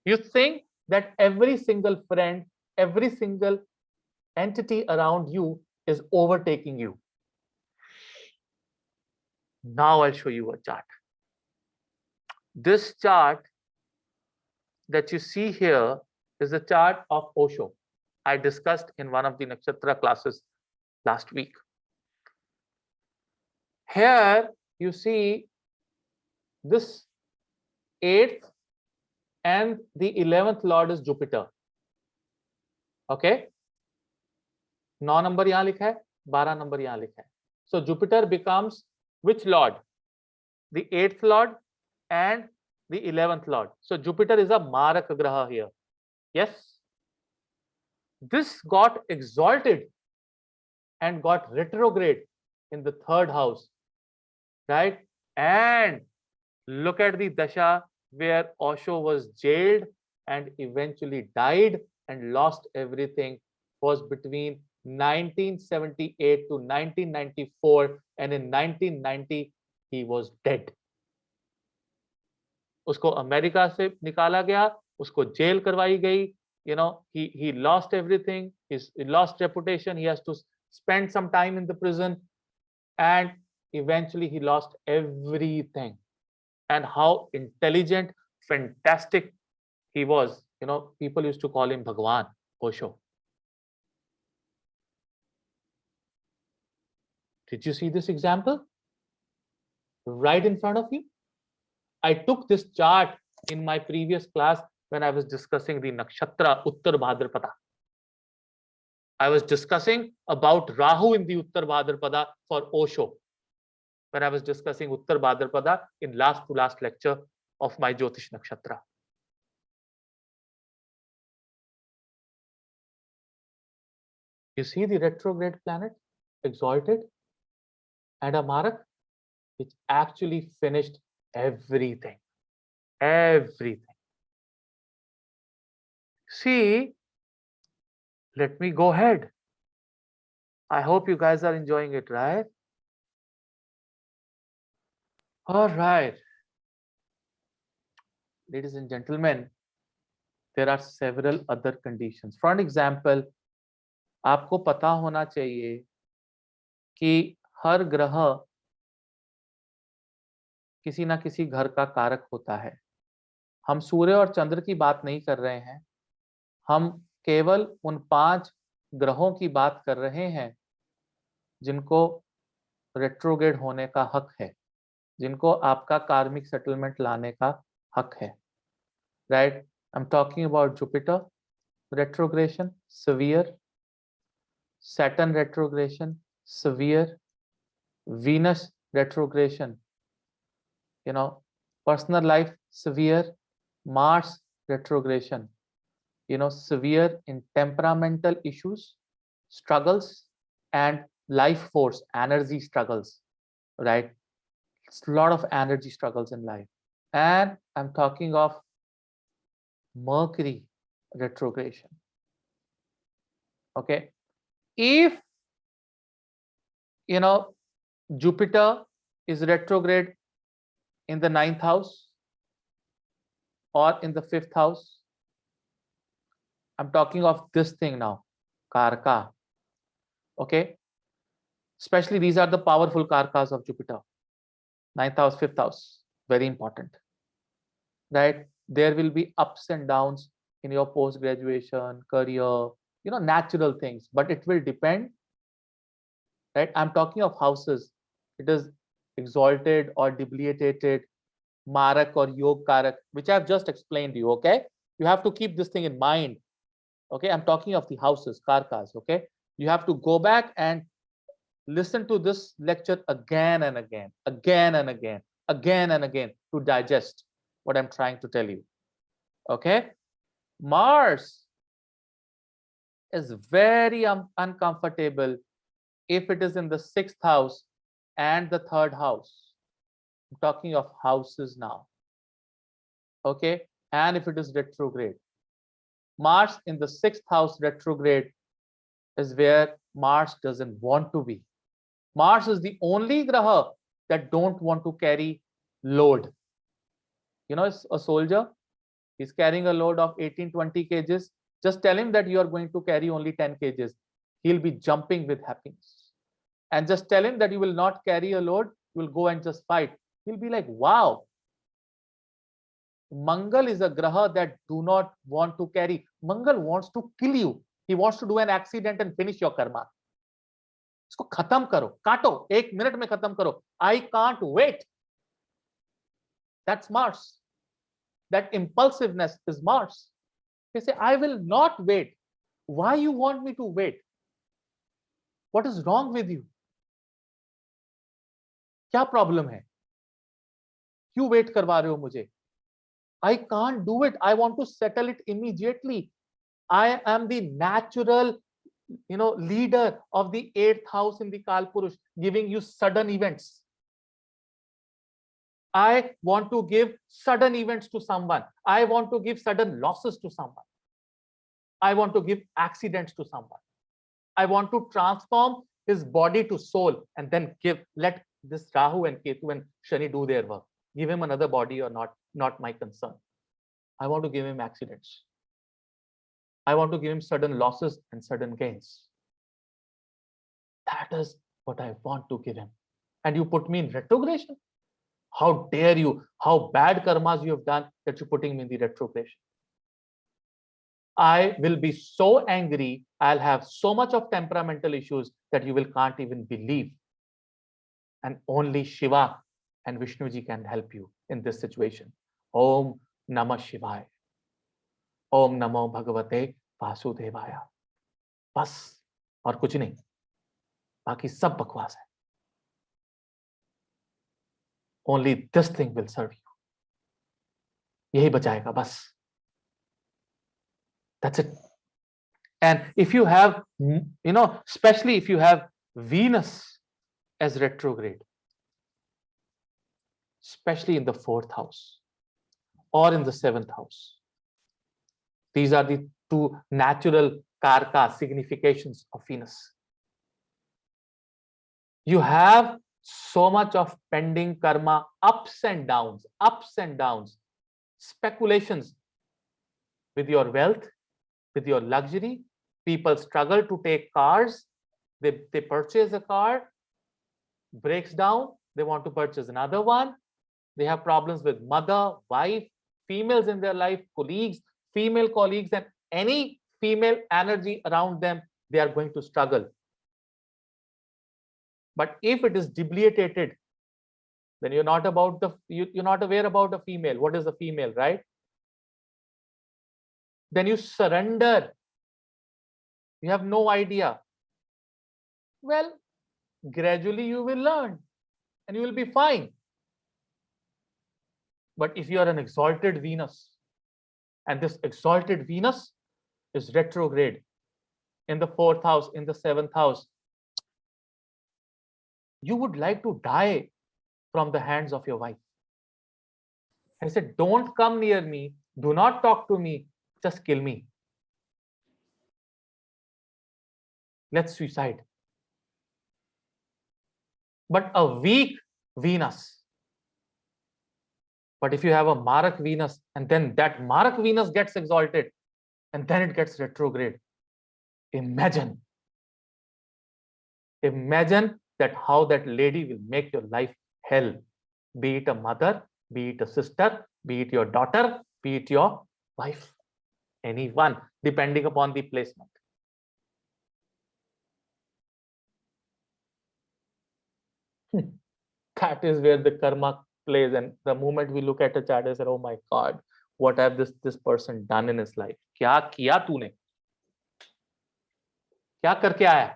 You think that every single friend, every single entity around you is overtaking you. Now I'll show you a chart. This chart that you see here is a chart of Osho. I discussed in one of the Nakshatra classes last week. Here you see this 8th and the 11th lord is Jupiter. Okay, 9 number यहाँ लिखा है, 12 number यहाँ लिखा है. So Jupiter becomes which lord? The 8th lord and the 11th lord. So Jupiter is a Maraka graha here. Yes, this got exalted and got retrograde in the 3rd house, right? And look at the dasha where Osho was jailed and eventually died and lost everything, was between 1978 to 1994, and in 1990 he was dead. उसको America से निकाला गया, उसको jail करवाई गई. You know, he lost everything. He lost reputation. He has to spend some time in the prison, and eventually he lost everything. And how intelligent, fantastic he was. You know, people used to call him Bhagwan, Osho. Did you see this example? Right in front of you? I took this chart in my previous class when I was discussing the Nakshatra Uttar Bhadrapada. I was discussing about Rahu in the Uttar Bhadrapada for Osho. When I was discussing Uttar Bhadrapada in last to last lecture of my Jyotish Nakshatra. You see the retrograde planet exalted and a Marak, which actually finished everything. Everything. See, let me go ahead. I hope you guys are enjoying it, right? All right. Ladies and gentlemen, there are several other conditions. For an example, आपको पता होना चाहिए कि हर ग्रह किसी ना किसी घर का कारक होता है. हम सूर्य और चंद्र की बात नहीं कर रहे हैं, हम केवल उन 5 ग्रहों की बात कर रहे हैं जिनको रेट्रोग्रेड होने का हक है, जिनको आपका कार्मिक सेटलमेंट लाने का हक है. Right, I am talking about Jupiter retrogression severe, Saturn retrogression severe, Venus retrogression, you know, personal life severe, Mars retrogression, you know, severe in temperamental issues, struggles, and life force energy struggles, right? It's a lot of energy struggles in life. And I'm talking of Mercury retrogression. Okay, if you know Jupiter is retrograde in the 9th house or in the 5th house, I'm talking of this thing now, Karaka. Okay, especially these are the powerful Karakas of Jupiter. 9th house, 5th house, very important, right? There will be ups and downs in your post graduation career, you know, natural things, but it will depend, right? I'm talking of houses. It is exalted or debilitated, Marak or Yogakaraka, which I've just explained to you. Okay, you have to keep this thing in mind. Okay, I'm talking of the houses, karkas. Okay, you have to go back and listen to this lecture again and again, again and again, again and again to digest what I'm trying to tell you. Okay, Mars is very uncomfortable if it is in the 6th house and the 3rd house. I'm talking of houses now. Okay, and if it is retrograde, Mars in the 6th house retrograde is where Mars doesn't want to be. Mars is the only graha that don't want to carry load. You know, a soldier, he's carrying a load of 18-20 kgs. Just tell him that you are going to carry only 10 kgs. He'll be jumping with happiness. And just tell him that you will not carry a load, you will go and just fight. He'll be like, wow. Mangal is a graha that do not want to carry. Mangal wants to kill you. He wants to do an accident and finish your karma. इसको खत्म करो, काटो, 1 minute में खत्म करो. I can't wait. That's Mars. That impulsiveness is Mars. They say, I will not wait. Why you want me to wait? What is wrong with you? क्या problem है? क्यों wait करवा रहे हो मुझे? I can't do it. I want to settle it immediately. I am the natural, leader of the 8th house in the Kalpurush, giving you sudden events. I want to give sudden events to someone. I want to give sudden losses to someone. I want to give accidents to someone. I want to transform his body to soul and then let this Rahu and Ketu and Shani do their work. Give him another body or not my concern. I want to give him accidents. I want to give him sudden losses and sudden gains. That is what I want to give him. And you put me in retrogression? How dare you? How bad karmas you have done that you're putting me in the retrogression? I will be so angry. I'll have so much of temperamental issues that you can't even believe. And only Shiva and Vishnuji can help you in this situation. Om Namah Shivaya. Om Namo Bhagavate Vasudevaya. बस और कुछ नहीं, बाकी सब बकवास है. Only this thing will serve you. यही बचाएगा बस. That's it. And if you have, especially if you have Venus as retrograde, especially in the 4th house or in the 7th house, these are the 2 natural karka significations of Venus. You have so much of pending karma, ups and downs, speculations with your wealth, with your luxury. People struggle to take cars. They purchase a car, breaks down, they want to purchase another one. They have problems with mother, wife, females in their life, colleagues, female colleagues, and any female energy around them, they are going to struggle. But if it is debilitated, then you're not aware about a female. What is a female, right? Then you surrender. You have no idea. Well, gradually you will learn and you will be fine. But if you are an exalted Venus, and this exalted Venus is retrograde in the 4th house, in the 7th house, you would like to die from the hands of your wife. I said, don't come near me, do not talk to me, just kill me. Let's suicide. But a weak Venus. But if you have a Marak Venus, and then that Marak Venus gets exalted, and then it gets retrograde, imagine that how that lady will make your life hell. Be it a mother, be it a sister, be it your daughter, be it your wife, anyone, depending upon the placement. That is where the karma place, and the moment we look at a chart, I said, oh my God, what have this person done in his life? क्या किया तूने? क्या करके आया?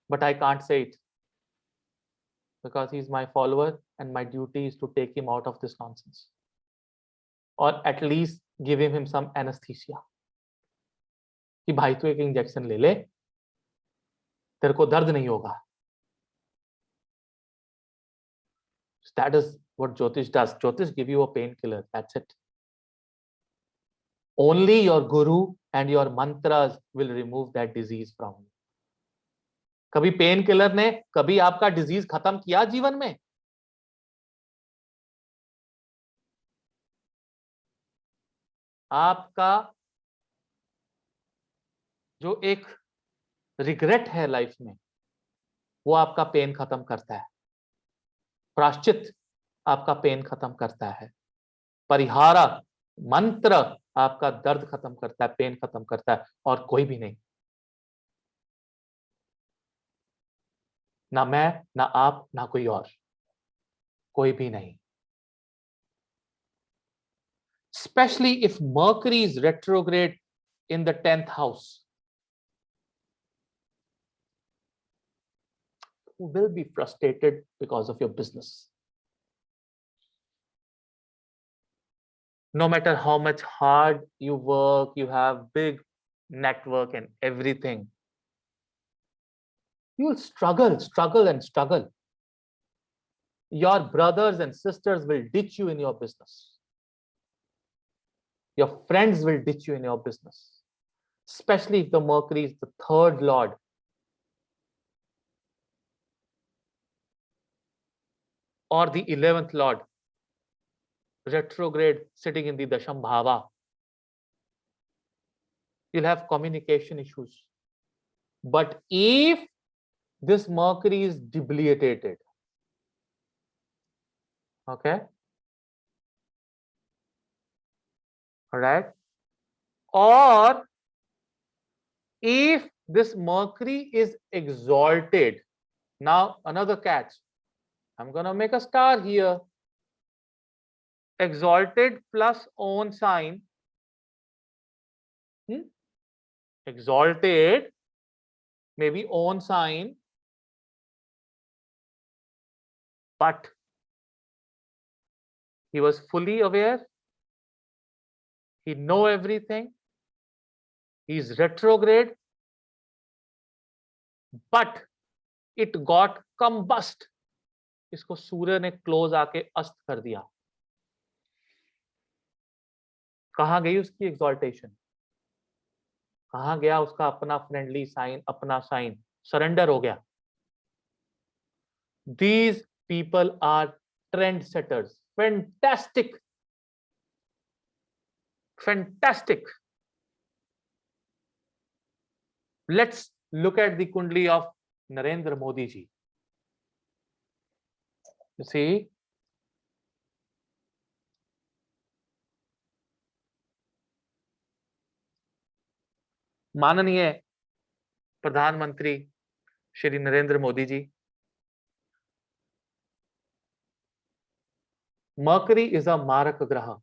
But I can't say it because he's my follower and my duty is to take him out of this nonsense, or at least give him some anesthesia. कि भाई तू एक इंजेक्शन ले ले, तेरे को दर्द नहीं होगा. That is what Jyotish does. Jyotish give you a painkiller. That's it. Only your guru and your mantras will remove that disease from you. कभी पेन किलर ने कभी आपका डिजीज खत्म किया जीवन में? आपका जो एक रिग्रेट है लाइफ में, वो आपका पेन खत्म करता है. प्राश्चित आपका पेन खत्म करता है. परिहारा मंत्र आपका दर्द खत्म करता है, पेन खत्म करता है, और कोई भी नहीं. ना मैं, ना आप, ना कोई और, कोई भी नहीं. Especially if Mercury is retrograde in the 10th house, you will be frustrated because of your business. No matter how much hard you work, you have big network and everything, you will struggle and struggle. Your brothers and sisters will ditch you in your business. Your friends will ditch you in your business, especially if the Mercury is the third lord. Or the 11th lord, retrograde sitting in the Dasham Bhava. You'll have communication issues. But if this Mercury is debilitated, okay, all right, or if this Mercury is exalted, now another catch, I'm gonna make a star here. Exalted plus own sign, exalted, maybe own sign, but he was fully aware, he know everything, he's retrograde, but it got combust. इसको सूर्य ने close आके अस्त कर दिया. कहां गई उसकी exaltation? कहां गया उसका अपना फ्रेंडली साइन, अपना साइन? सरेंडर हो गया. These people are trendsetters. Fantastic. Fantastic. Let's look at the kundli of Narendra Modi ji. You see, माननीय प्रधानमंत्री Shri Narendra Modi ji, Mercury is a Maraka graha.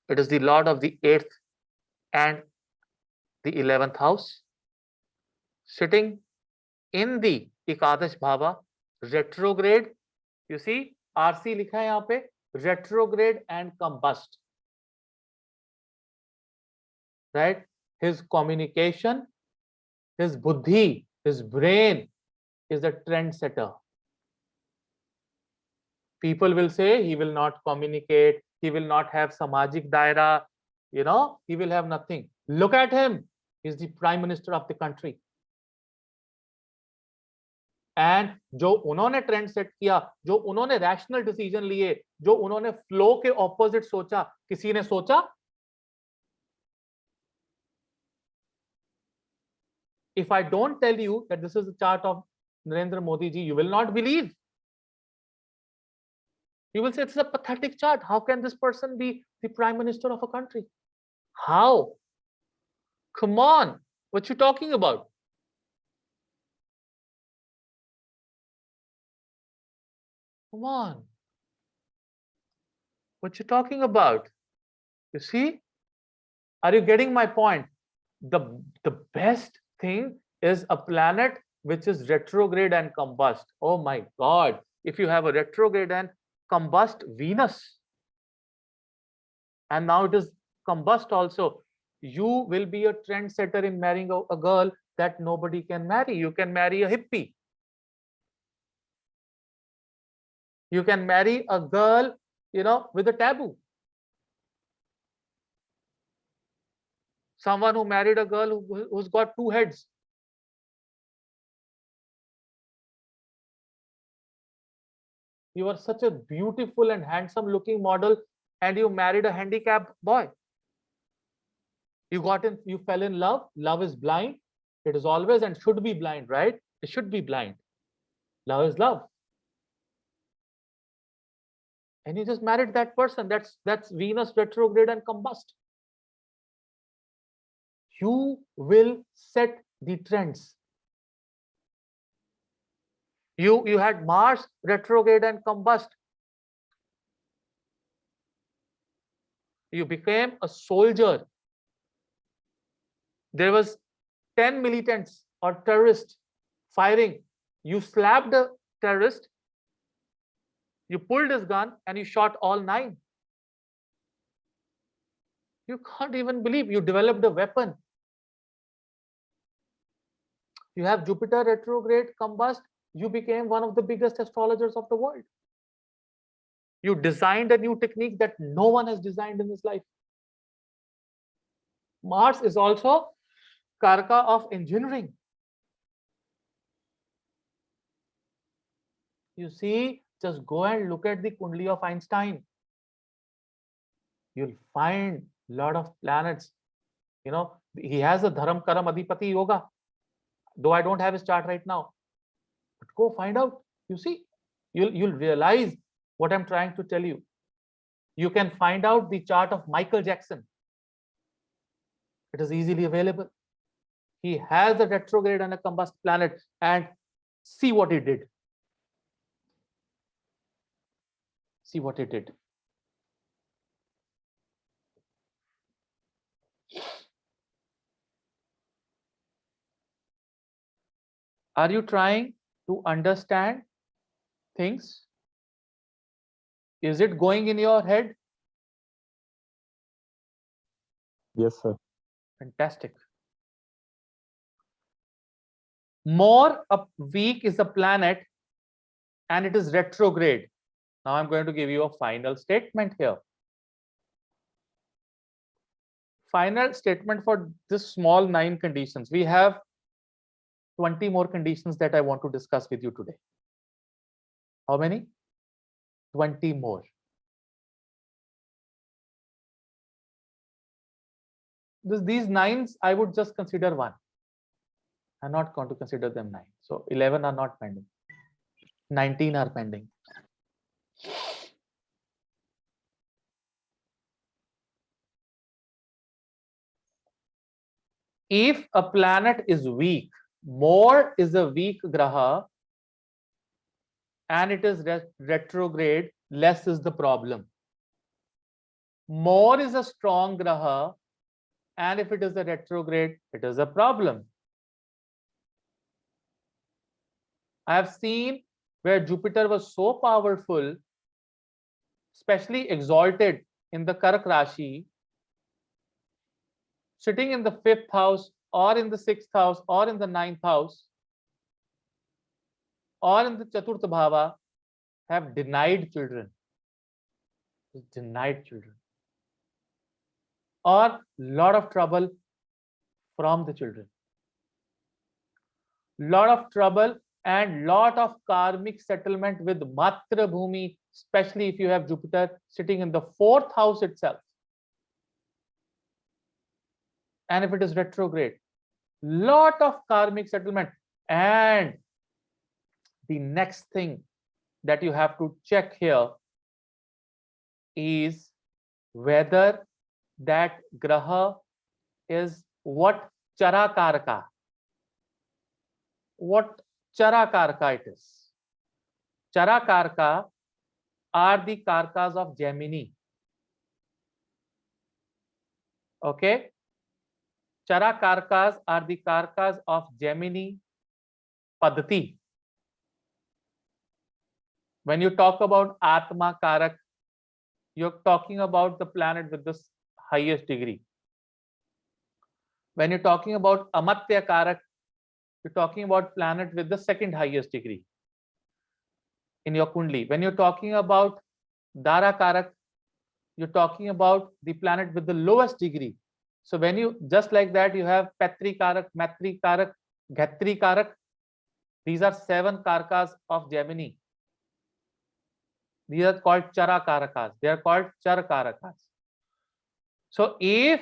It is the lord of the 8th and the 11th house, sitting in the Ekadash Bhava, retrograde. You see, RC लिखा है यहाँ पे, retrograde and combust. Right? His communication, his buddhi, his brain is a trendsetter. People will say he will not communicate, he will not have samajik daira, you know, he will have nothing. Look at him. He's the prime minister of the country. And जो उन्होंने trend set किया, जो उन्होंने rational decision लिए, जो उन्होंने flow के opposite सोचा, किसी ने सोचा? If I don't tell you that this is the chart of Narendra Modi ji, you will not believe. You will say it's a pathetic chart. How can this person be the prime minister of a country? How? Come on, what you talking about? Come on. What you talking about? You see? Are you getting my point? The best thing is a planet which is retrograde and combust. Oh my God. If you have a retrograde and combust Venus, and now it is combust also, you will be a trendsetter in marrying a girl that nobody can marry. You can marry a hippie. You can marry a girl, with a taboo. Someone who married a girl who's got two heads. You are such a beautiful and handsome looking model, and you married a handicapped boy. You fell in love. Love is blind. It is always and should be blind, right? It should be blind. Love is love. And you just married that person. That's Venus retrograde and combust. You will set the trends. You had Mars retrograde and combust. You became a soldier. There was 10 militants or terrorists firing. You slapped a terrorist, you pulled his gun, and you shot all 9. You can't even believe you developed a weapon. You have Jupiter retrograde combust. You became one of the biggest astrologers of the world. You designed a new technique that no one has designed in his life. Mars is also Karaka of engineering. You see, just go and look at the Kundli of Einstein. You'll find a lot of planets. He has a Dharam Karam Adhipati Yoga, though I don't have his chart right now. But go find out. You see, you'll realize what I'm trying to tell you. You can find out the chart of Michael Jackson. It is easily available. He has a retrograde and a combust planet, and see what he did. See what he did. Are you trying to understand things? Is it going in your head? Yes, sir. Fantastic. More a week is a planet and it is retrograde. Now I'm going to give you a final statement here. Final statement for this small 9 conditions. We have 20 more conditions that I want to discuss with you today. How many? 20 more. These 9s, I would just consider 1. I'm not going to consider them 9. So 11 are not pending. 19 are pending. If a planet is weak, more is a weak graha, and it is retrograde, less is the problem. More is a strong graha, and if it is a retrograde, it is a problem. I have seen where Jupiter was so powerful, especially exalted in the Karak Rashi, sitting in the 5th house or in the 6th house or in the 9th house or in the Chaturtha Bhava, have denied children. Denied children. Or lot of trouble from the children. Lot of trouble and lot of karmic settlement with Matra Bhumi, especially if you have Jupiter sitting in the 4th house itself. And if it is retrograde, lot of karmic settlement. And the next thing that you have to check here is whether that graha is what Charakaraka. What Charakaraka it is. Charakaraka are the Karakas of Gemini. Okay. Chara Karakas are the Karakas of Gemini, Padati. When you talk about Atma Karak, you're talking about the planet with the highest degree. When you're talking about Amatya Karak, you're talking about planet with the second highest degree in your Kundli. When you're talking about Dara Karak, you're talking about the planet with the lowest degree. So when you, just like that, you have Petri Karak, Matri Karak, Ghatri Karak. These are 7 Karakas of Gemini. These are called Chara Karakas. They are called Char Karakas. So if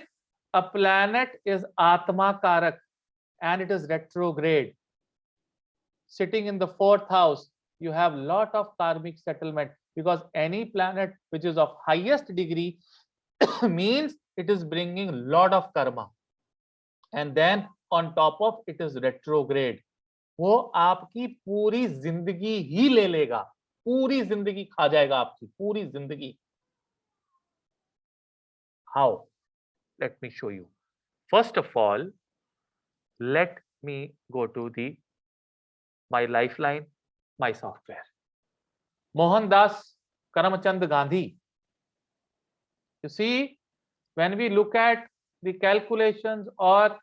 a planet is Atma Karak and it is retrograde, sitting in the 4th house, you have lot of karmic settlement, because any planet which is of highest degree means it is bringing lot of karma, and then on top of it is retrograde. वो आपकी पूरी जिंदगी ही ले लेगा, पूरी जिंदगी खा जाएगा आपकी पूरी जिंदगी. How? Let me show you. First of all, let me go to the my lifeline, my software. Mohandas Karamchand Gandhi. You see, when we look at the calculations or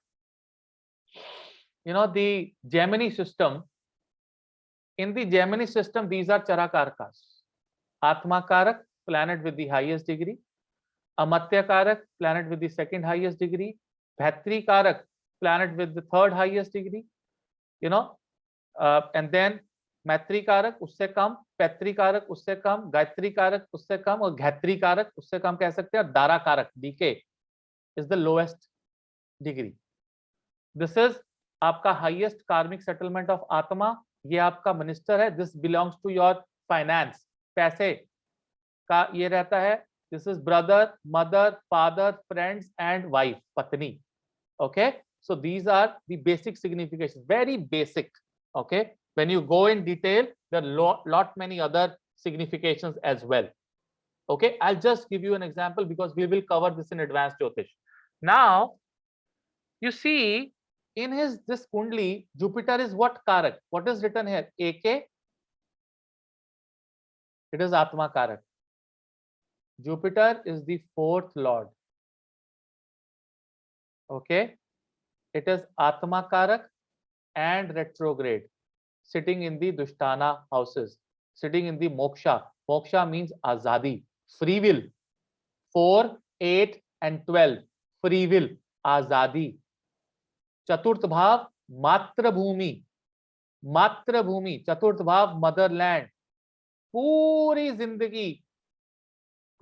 the Gemini system, in the Gemini system, these are Charakarkas. Atma Karak, planet with the highest degree. Amatya Karak, planet with the second highest degree. Bhatri Karak, planet with the third highest degree. And then Matri Karak, usse kam. Petri Karak, usse kam. Gayatri Karak, usse kam. Or Ghatri Karak, usse kam keh sakte hain. Dara Karak, DK, is the lowest degree. This is आपका highest कार्मिक settlement of आत्मा. ये आपका minister है. This belongs to your finance. पैसे का ये रहता है. This is brother, mother, father, friends and wife, पत्नी. Okay, so these are the basic signification, very basic. Okay, when you go in detail there lot many other significations as well. Okay, I'll just give you an example because we will cover this in advanced Jyotish. Now you see, in this kundli, Jupiter is what karak? What is written here? AK. It is Atma karak. Jupiter is the 4th lord. Okay, it is Atma karak and retrograde, sitting in the Dushtana houses, sitting in the Moksha. Moksha means azadi, free will. 4, 8 and 12, free will, azadi. चतुर्थ भाव मातृभूमि, मातृभूमि. चतुर्थ भाव Motherland. पूरी जिंदगी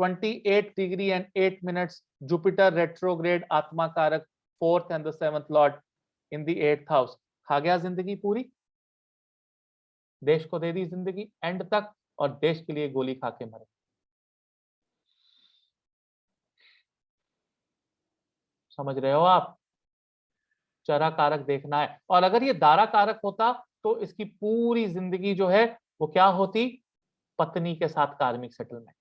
28 degree and 8 minutes Jupiter retrograde आत्मा कारक 4th and the 7th lord in the 8th house. खा गया जिंदगी पूरी, देश को दे दी जिंदगी एंड तक, और देश के लिए गोली खा के मरे. समझ रहे हो आप? चरा कारक देखना है. और अगर ये दारा कारक होता तो इसकी पूरी जिंदगी जो है वो क्या होती? पत्नी के साथ कार्मिक सेटलमेंट.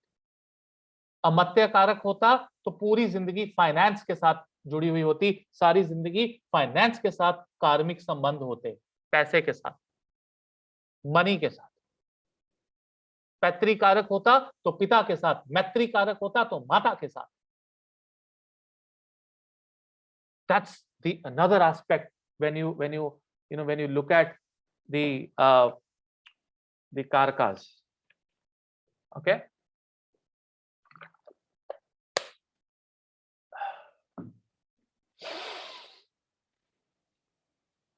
अमत्य कारक होता तो पूरी जिंदगी फाइनेंस के साथ जुड़ी हुई होती. सारी जिंदगी फाइनेंस के साथ कार्मिक संबंध होते, पैसे के साथ, मनी के साथ. पैतृ कारक होता तो पिता के साथ. मैत्री कारक होता तो माता के साथ. That's the another aspect when you look at the karakas. Okay,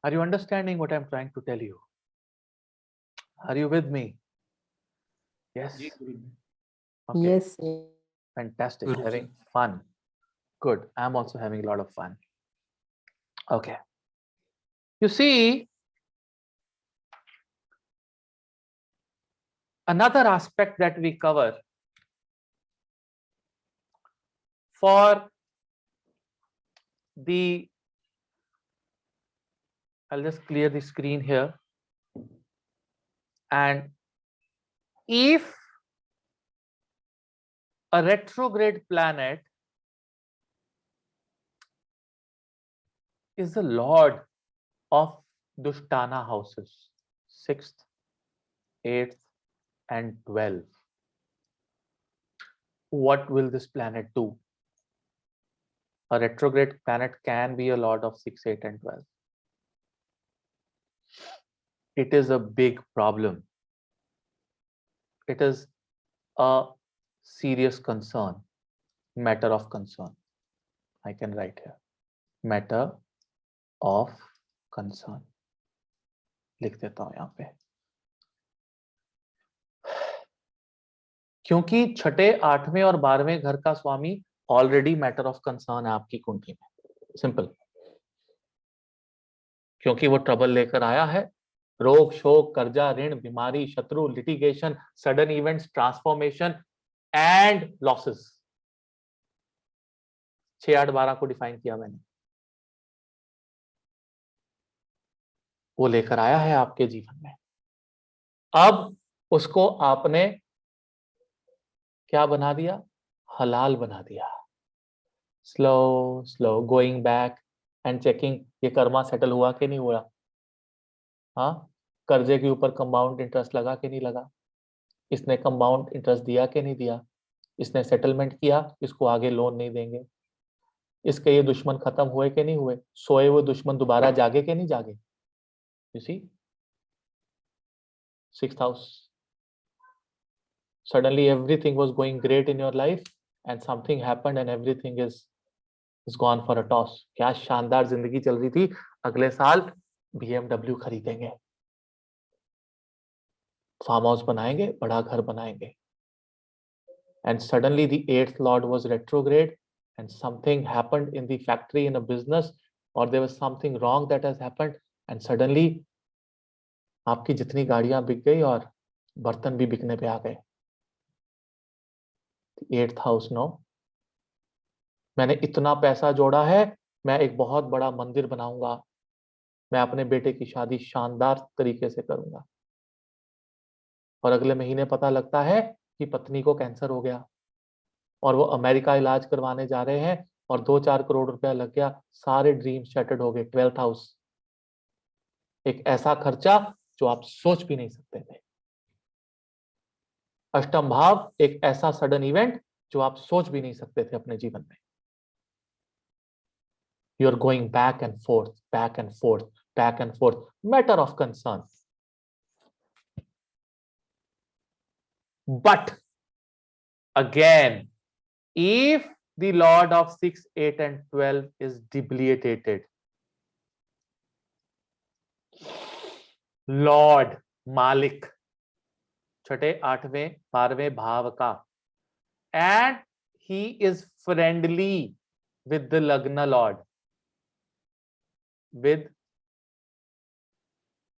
are you understanding what I'm trying to tell you? Are you with me? Yes. Okay. Yes. Fantastic. Having fun. Good. I'm also having a lot of fun. Okay. You see, another aspect that we cover for the, I'll just clear the screen here. And if A retrograde planet is the lord of Dushtana houses, 6th, 8th, and 12th. What will this planet do? A retrograde planet can be a lord of 6, 8, and 12. It is a big problem. It is a serious concern, matter of concern. I can write here, matter of concern. लिख देता हूं यहां पे, क्योंकि छठे, 8वें और 12वें घर का स्वामी ऑलरेडी मैटर ऑफ कंसर्न है आपकी कुंडली में. सिंपल. क्योंकि वो ट्रबल लेकर आया है, रोग, शोक, कर्जा, ऋण, बीमारी, शत्रु, litigation, sudden events, transformation and losses. 6, 8, 12 को डिफाइन किया मैंने. वो लेकर आया है आपके जीवन में. अब उसको आपने क्या बना दिया? हलाल बना दिया. Slow slow going back and checking, ये कर्मा सेटल हुआ कि नहीं हुआ. हाँ, कर्जे के ऊपर कंपाउंड इंटरेस्ट लगा कि नहीं लगा, इसने कंपाउंड इंटरेस्ट दिया कि नहीं दिया, इसने सेटलमेंट किया, इसको आगे लोन नहीं देंगे, इसके ये दुश्मन खत्म हुए कि नहीं हुए, सोए हुए दुश्मन दोबारा जागे कि नहीं जागे. You see, 6th house. Suddenly everything was going great in your life and something happened and everything is gone for a toss. क्या शानदार जिंदगी चल रही थी, अगले साल BMW खरीदेंगे, फार्म हाउस बनाएंगे, बड़ा घर बनाएंगे. And suddenly the 8th lord was retrograde and something happened in the factory, in a business, or there was something wrong that has happened and suddenly आपकी जितनी गाड़ियां बिक गई और बर्तन भी बिकने पे आ गए. 8th house, नो, मैंने इतना पैसा जोड़ा है, मैं एक बहुत बड़ा मंदिर बनाऊंगा, मैं अपने बेटे की शादी शानदार तरीके से करूंगा. और अगले महीने पता लगता है कि पत्नी को कैंसर हो गया और वो अमेरिका इलाज करवाने जा रहे हैं और 2-4 करोड़ रुपया लग गया, सारे ड्रीम शैटर्ड हो गए. 12th हाउस, एक ऐसा खर्चा जो आप सोच भी नहीं सकते थे. अष्टम भाव, एक ऐसा सडन इवेंट जो आप सोच भी नहीं सकते थे अपने जीवन में. You are going back and forth, back and forth, back and forth. Matter of concern. But again, if the lord of 6, 8, and 12 is debilitated, Lord, मालिक, छठे, 8वें, 12वें भाव का, and he is friendly with the lagna lord, with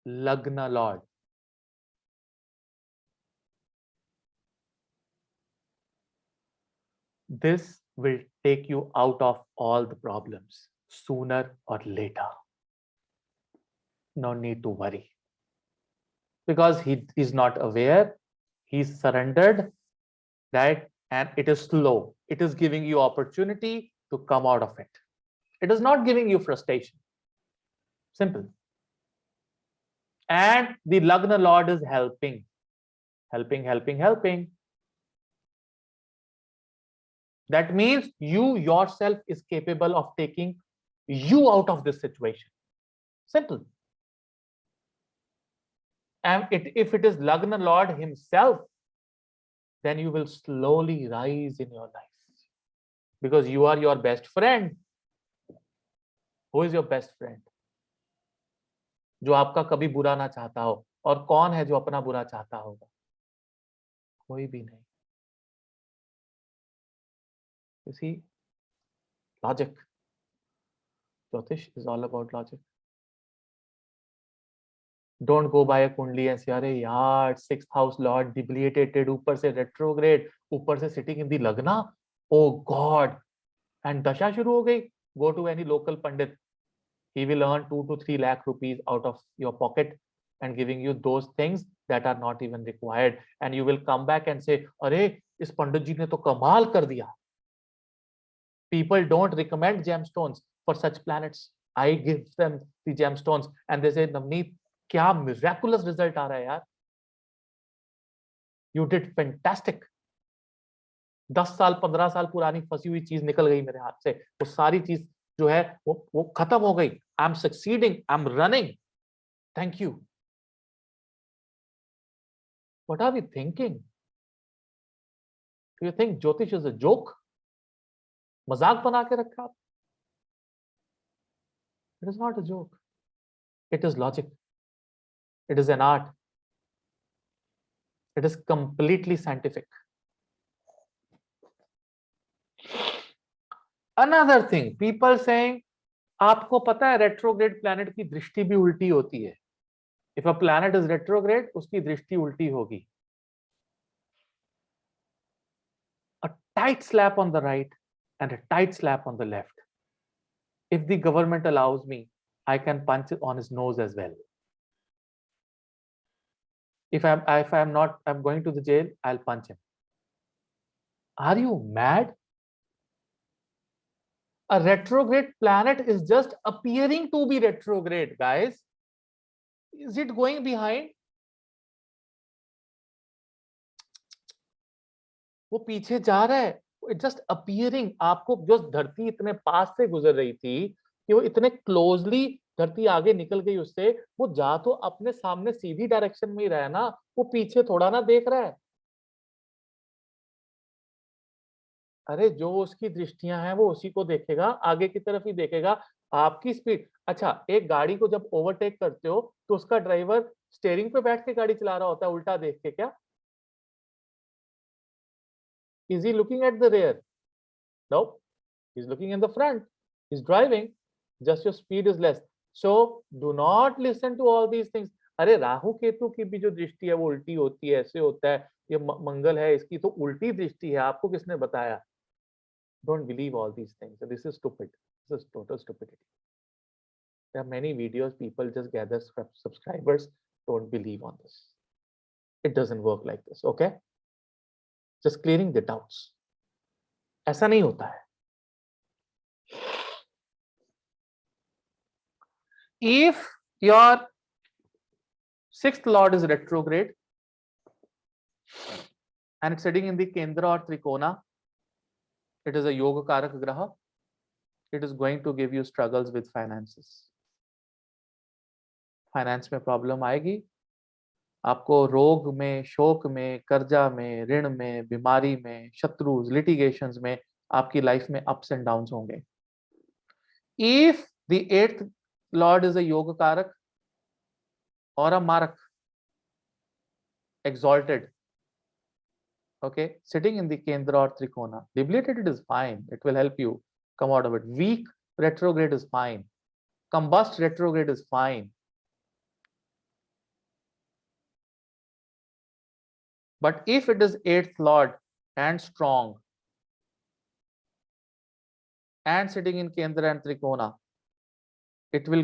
lagna lord, this will take you out of all the problems sooner or later. No need to worry, because he is not aware, he's surrendered, right? And it is slow. It is giving you opportunity to come out of it. It is not giving you frustration. Simple. And the Lagna Lord is helping. That means you yourself is capable of taking you out of this situation. Simple. And if it is Lagna Lord himself, then you will slowly rise in your life, because you are your best friend. Who is your best friend? जो आपका कभी बुरा ना चाहता हो. और कौन है जो अपना बुरा चाहता होगा? कोई भी नहीं. You see, logic. Jyotish is all about logic. Don't go by a कुंडली and say, अरे यार 6th house lord debilitated, ऊपर से retrograde, ऊपर से sitting in the lagna, oh God, and दशा शुरू हो गई. Go to any local pandit. He will earn 2 to 3 lakh rupees out of your pocket and giving you those things that are not even required. And you will come back and say, अरे इस पंडित जी ने तो कमाल कर दिया. People don't recommend gemstones for such planets. I give them the gemstones and they say, Navneet, क्या miraculous result आ रहा है यार. You did fantastic. 10 साल 15 साल पुरानी फंसी हुई चीज निकल गई मेरे हाथ से. वो सारी चीज जो है वो खत्म हो गई. I am succeeding, I am running. Thank you. What are we thinking? Do you think Jyotish is a joke? मजाक बना के रखा आप? It is not a joke. It is logic. It is an art. It is completely scientific. Another thing, people saying, आपको पता है retrograde planet की दृष्टि भी उल्टी होती है. If a planet is retrograde, उसकी दृष्टि उल्टी होगी. A tight slap on the right and a tight slap on the left. If the government allows me, I can punch on his nose as well. If I'm not, I'm going to the jail, I'll punch him. Are you mad? A retrograde planet is just appearing to be retrograde, guys. Is it going behind? वो पीछे जा रहा है. It's just appearing. आपको जो धरती इतने पास से गुजर रही थी कि वो इतने क्लोजली धरती आगे निकल गई उससे, वो जा तो अपने सामने सीधी डायरेक्शन में ही रहा है ना. वो पीछे थोड़ा ना देख रहा है. अरे जो उसकी दृष्टियां हैं वो उसी को देखेगा, आगे की तरफ ही देखेगा. आपकी स्पीड. अच्छा, एक गाड़ी को जब ओवरटेक करते हो तो उसका ड्राइवर स्टीयरिंग पे बैठ के गाड़ी चला रहा होता है उल्टा देख के क्या? Is he looking at the rear? No, he's looking in the front. He's driving. Just your speed is less. So do not listen to all these things. अरे राहु केतु की भी जो दृष्टि है वो उल्टी होती है, ऐसे होता है. ये मंगल है, इसकी तो उल्टी दृष्टि है. आपको किसने बताया? Don't believe all these things. This is stupid. This is total stupidity. There are many videos, people just gather subscribers. Don't believe on this. It doesn't work like this, okay? Just clearing the doubts. ऐसा नहीं होता है. If your sixth lord is retrograde and it's sitting in the Kendra or Trikona, it is a Yogakaraka graha. It is going to give you struggles with finances. Finance में problem आएगी. आपको रोग में, शोक में, कर्जा में, ऋण में, बीमारी में, शत्रुज, लिटिगेशंस में आपकी लाइफ में अप्स एंड डाउन्स होंगे. If the eighth Lord is a योग कारक or a Maraka, exalted, okay, sitting in the Kendra or Trikona, debilitated is fine. It will help you come out of it. Weak retrograde is fine. Combust retrograde is fine. But if it is eighth lord and strong and sitting in Kendra and Trikona, it will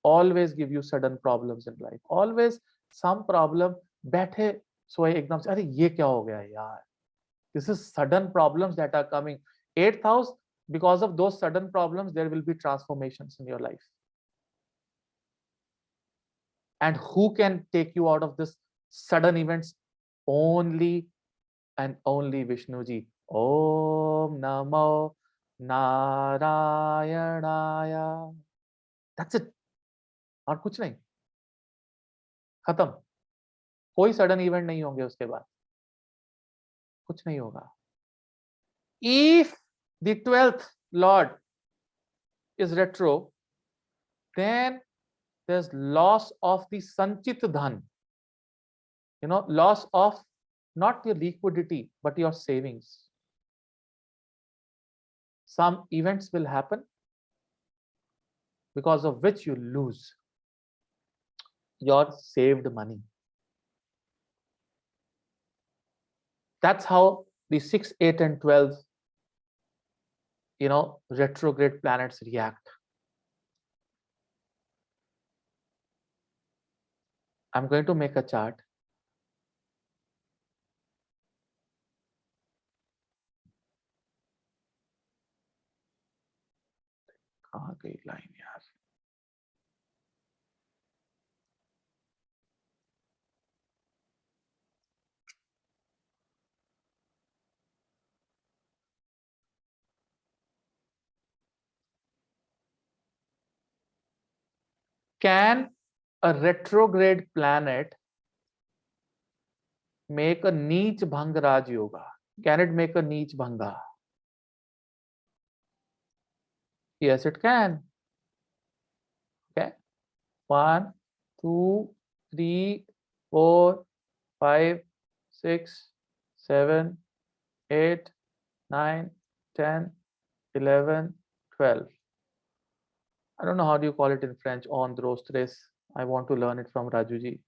always give you sudden problems in life. Always some problem. बैठे सोए एकदम से, अरे ये क्या हो गया यार. This is sudden problems that are coming. Eighth house, because of those sudden problems, there will be transformations in your life. And who can take you out of this sudden events? Only and only Vishnu ji. Om Namo Narayanaya. That's it. और कुछ नहीं. खत्म. कोई sudden event नहीं होंगे उसके बाद. कुछ नहीं होगा. If the 12th lord is retro, then there's loss of the sanchit dhan. Loss of not your liquidity but your savings. Some events will happen because of which you lose your saved money. That's how the 6, 8 and 12 retrograde planets react. I'm going to make a chart. कहाँ गई line यार? Can a retrograde planet make a Neech Bhanga Raj Yoga? Can it make a Neech Bhanga? Yes, it can. Okay. 1, 2, 3, 4, 5, 6, 7, 8, 9, 10, 11, 12. I don't know how do you call it in French, on those tres. I want to learn it from Rajuji.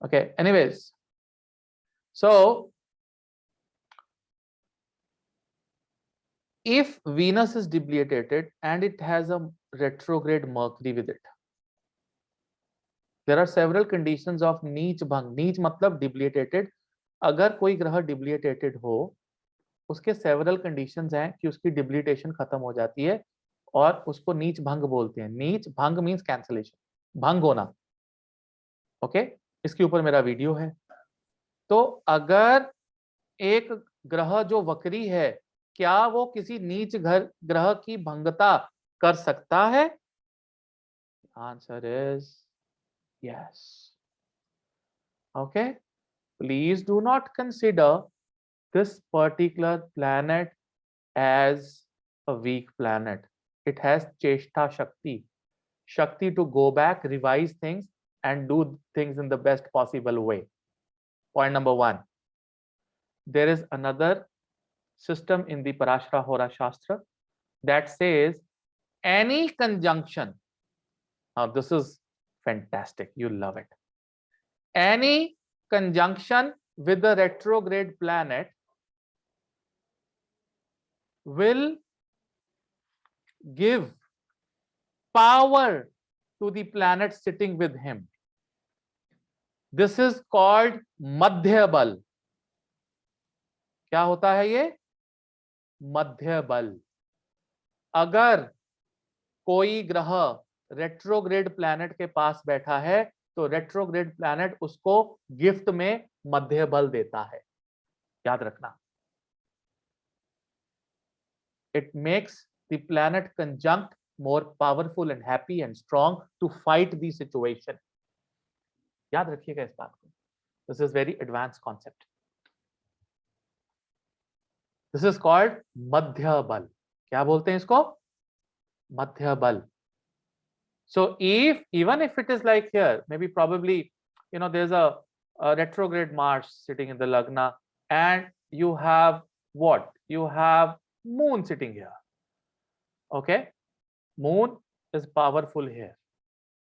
Okay, anyways. So, if Venus is debilitated and it has a retrograde Mercury with it, there are several conditions of नीच भंग. नीच मतलब debilitated. अगर कोई ग्रह debilitated हो, उसके several conditions हैं कि उसकी डिबिलिटेशन खत्म हो जाती है और उसको नीच भंग बोलते हैं. नीच भंग मींस कैंसलेशन, भंग होना. ओके, इसके ऊपर मेरा वीडियो है. तो अगर एक ग्रह जो वक्री है, क्या वो किसी नीच ग्रह की भंगता कर सकता है? Answer is yes. Okay, please do not consider this particular planet as a weak planet. It has Cheshta Shakti to go back, revise things, and do things in the best possible way. Point number 1. There is another system in the Parashara Hora Shastra that says any conjunction. Now, this is fantastic. You'll love it. Any conjunction with a retrograde planet will give power to the planet sitting with him. This is called madhya bal. क्या होता है ये? मध्य बल. अगर कोई ग्रह retrograde planet के पास बैठा है तो रेट्रोग्रेड प्लैनेट उसको गिफ्ट में मध्य बल देता है. याद रखना. It makes the planet conjunct more powerful and happy and strong to fight the situation. याद रखिएगा इस बात को. This is very advanced concept. This is called madhya bal. क्या बोलते हैं इसको? madhya bal. So even if it is like here, maybe probably there's a retrograde Mars sitting in the Lagna, and you have what? You have Moon sitting here. Okay, Moon is powerful here,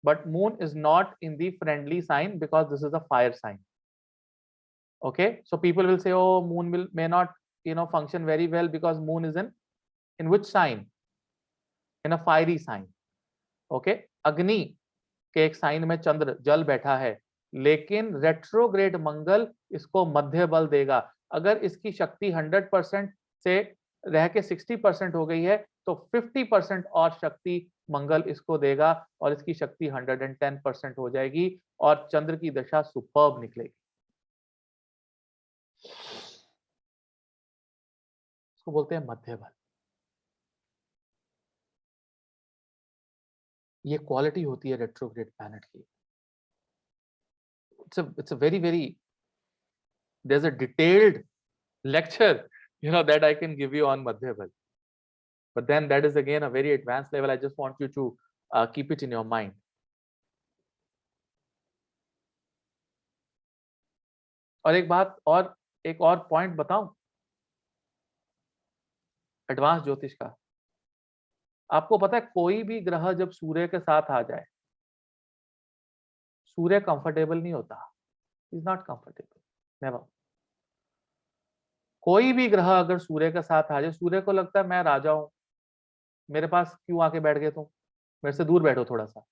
but Moon is not in the friendly sign because this is a fire sign. Okay, so people will say, oh, Moon may not function very well because Moon is in which sign? In a fiery sign. Okay, अग्नि के एक sign में चंद्र जल बैठा है, लेकिन retrograde मंगल इसको मध्य बल देगा. अगर इसकी शक्ति 100% से रह के 60% हो गई है तो 50% और शक्ति मंगल इसको देगा और इसकी शक्ति 110% हो जाएगी और चंद्र की दशा सुपर्ब निकलेगी. इसको बोलते हैं मध्य बल. ये क्वालिटी होती है रेट्रोग्रेड प्लैनेट की. It's a very there's a detailed lecture that I can give you on Madhya Bal, but then that is again a very advanced level. I just want you to keep it in your mind. और एक बात और एक और point बताऊं advance ज्योतिष का. आपको पता है कोई भी ग्रह जब सूर्य के साथ आ जाए, सूर्य कंफर्टेबल नहीं होता. Is not comfortable, never. कोई भी ग्रह अगर सूर्य के साथ आ जाए, सूर्य को लगता है मैं राजा हूं, मेरे पास क्यों आके बैठ गए तुम, मेरे से दूर बैठो थोड़ा सा.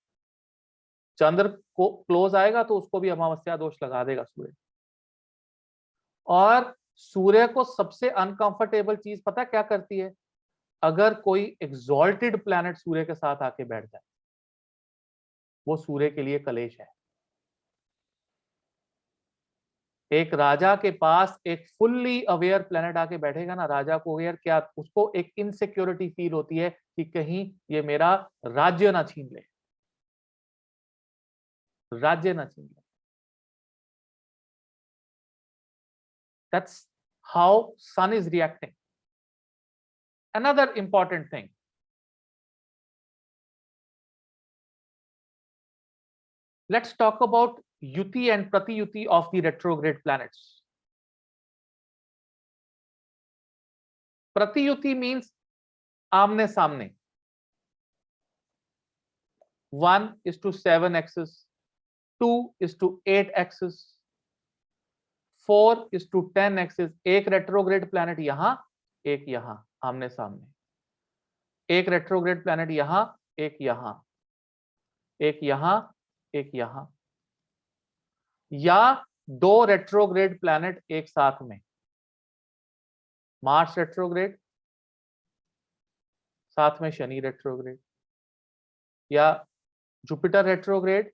चंद्र को क्लोज आएगा तो उसको भी अमावस्या दोष लगा देगा सूर्य. और सूर्य को सबसे अनकंफर्टेबल चीज पता क्या करती है? अगर कोई एग्जॉल्टेड प्लैनेट सूर्य के साथ आके बैठ जाए, वो सूर्य के लिए कलेश है। एक राजा के पास एक फुल्ली अवेयर प्लैनेट आके बैठेगा ना, राजा को अवेयर क्या, उसको एक इनसिक्योरिटी फील होती है कि कहीं ये मेरा राज्य ना छीन ले, राज्य ना छीन ले। That's how sun is reacting. Another important thing. Let's talk about Yuti and Pratyuti of the retrograde planets. Pratyuti means आमने सामने. 1:7 axis, 2:8 axis, 4:10 axis. एक retrograde planet यहां, एक यहां, आमने सामने. एक retrograde planet यहां, एक यहां, एक यहां, एक यहां, या दो रेट्रोग्रेड प्लैनेट एक साथ में. मार्स रेट्रोग्रेड, साथ में शनि रेट्रोग्रेड, या जुपिटर रेट्रोग्रेड,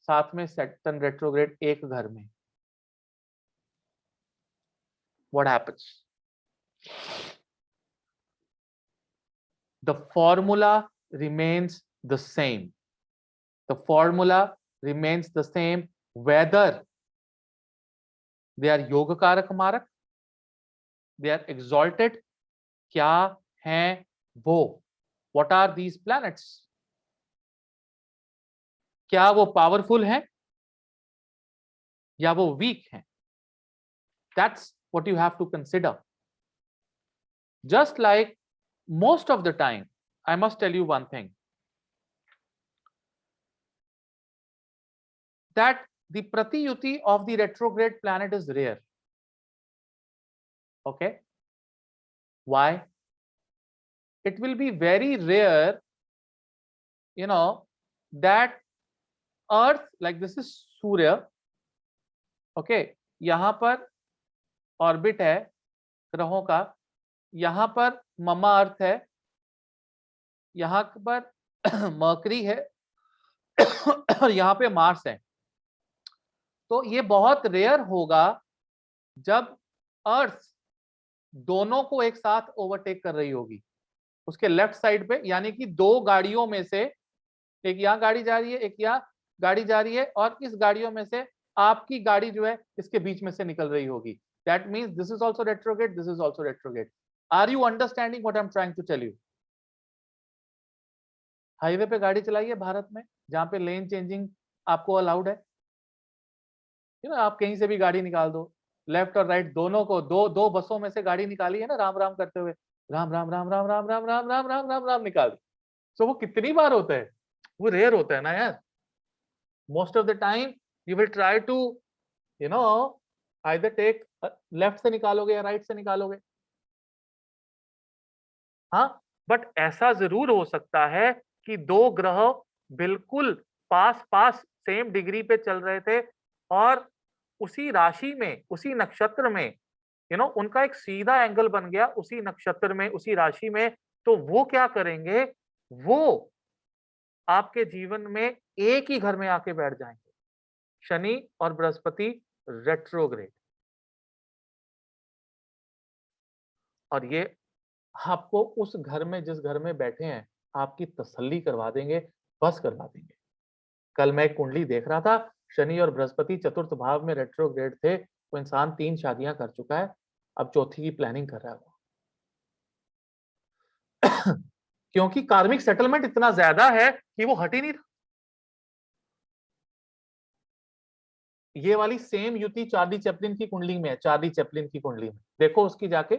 साथ में सैटर्न रेट्रोग्रेड एक घर में. What happens? The formula remains the same. The formula remains the same whether they are Yogakaraka Marak, they are exalted. क्या हैं वो? What are these planets? क्या वो पावरफुल हैं या वो वीक हैं? That's what you have to consider. Just like most of the time, I must tell you one thing, that the pratyuti of the retrograde planet is rare. Okay? Why? It will be very rare, that Earth, like this is Surya, okay, यहाँ पर orbit है ग्रहों का, यहाँ पर mama अर्थ है, यहाँ पर मर्करी है और यहाँ पे मार्स है. तो ये बहुत रेयर होगा जब अर्थ दोनों को एक साथ ओवरटेक कर रही होगी. उसके लेफ्ट साइड पे, यानी कि दो गाड़ियों में से एक यहाँ गाड़ी जा रही है, एक यहाँ गाड़ी जा रही है, और इस गाड़ियों में से आपकी गाड़ी जो है इसके बीच में से निकल रही होगी. That means this is also retrograde, this is also retrograde. Are you understanding what I'm trying to tell you? Highway पे गाड़ी चलाइए भारत में, जहां पे लेन चेंजिंग आपको अलाउड है. आप कहीं से भी गाड़ी निकाल दो, लेफ्ट और राइट दोनों को, दो बसों में से गाड़ी निकाली है ना, राम राम करते हुए, राम राम राम राम राम राम राम राम राम राम राम निकाल दी. तो वो कितनी बार होता है? वो रेयर होता है ना यार. Most of the time you will try to either take left से निकालोगे या राइट से निकालोगे. हाँ, बट ऐसा जरूर हो सकता है कि दो ग्रह बिल्कुल पास पास सेम डिग्री पे चल रहे थे और उसी राशि में, उसी नक्षत्र में, उनका एक सीधा एंगल बन गया उसी नक्षत्र में, उसी राशि में. तो वो क्या करेंगे? वो आपके जीवन में एक ही घर में आके बैठ जाएंगे. शनि और बृहस्पति रेट्रोग्रेड. और ये आपको उस घर में, जिस घर में बैठे हैं, आपकी तसल्ली करवा देंगे, बस करवा देंगे. कल मैं एक कुंडली देख रहा था, शनि और बृहस्पति चतुर्थ भाव में रेट्रोग्रेड थे. वो इंसान 3 शादियां कर चुका है, अब चौथी की प्लानिंग कर रहा है वो. क्योंकि कार्मिक सेटलमेंट इतना ज्यादा है कि वो हट ही नहीं रहा. ये वाली सेम युति चार्ली चैपलिन की कुंडली में है. चार्ली चैपलिन की कुंडली में देखो, उसकी जाके.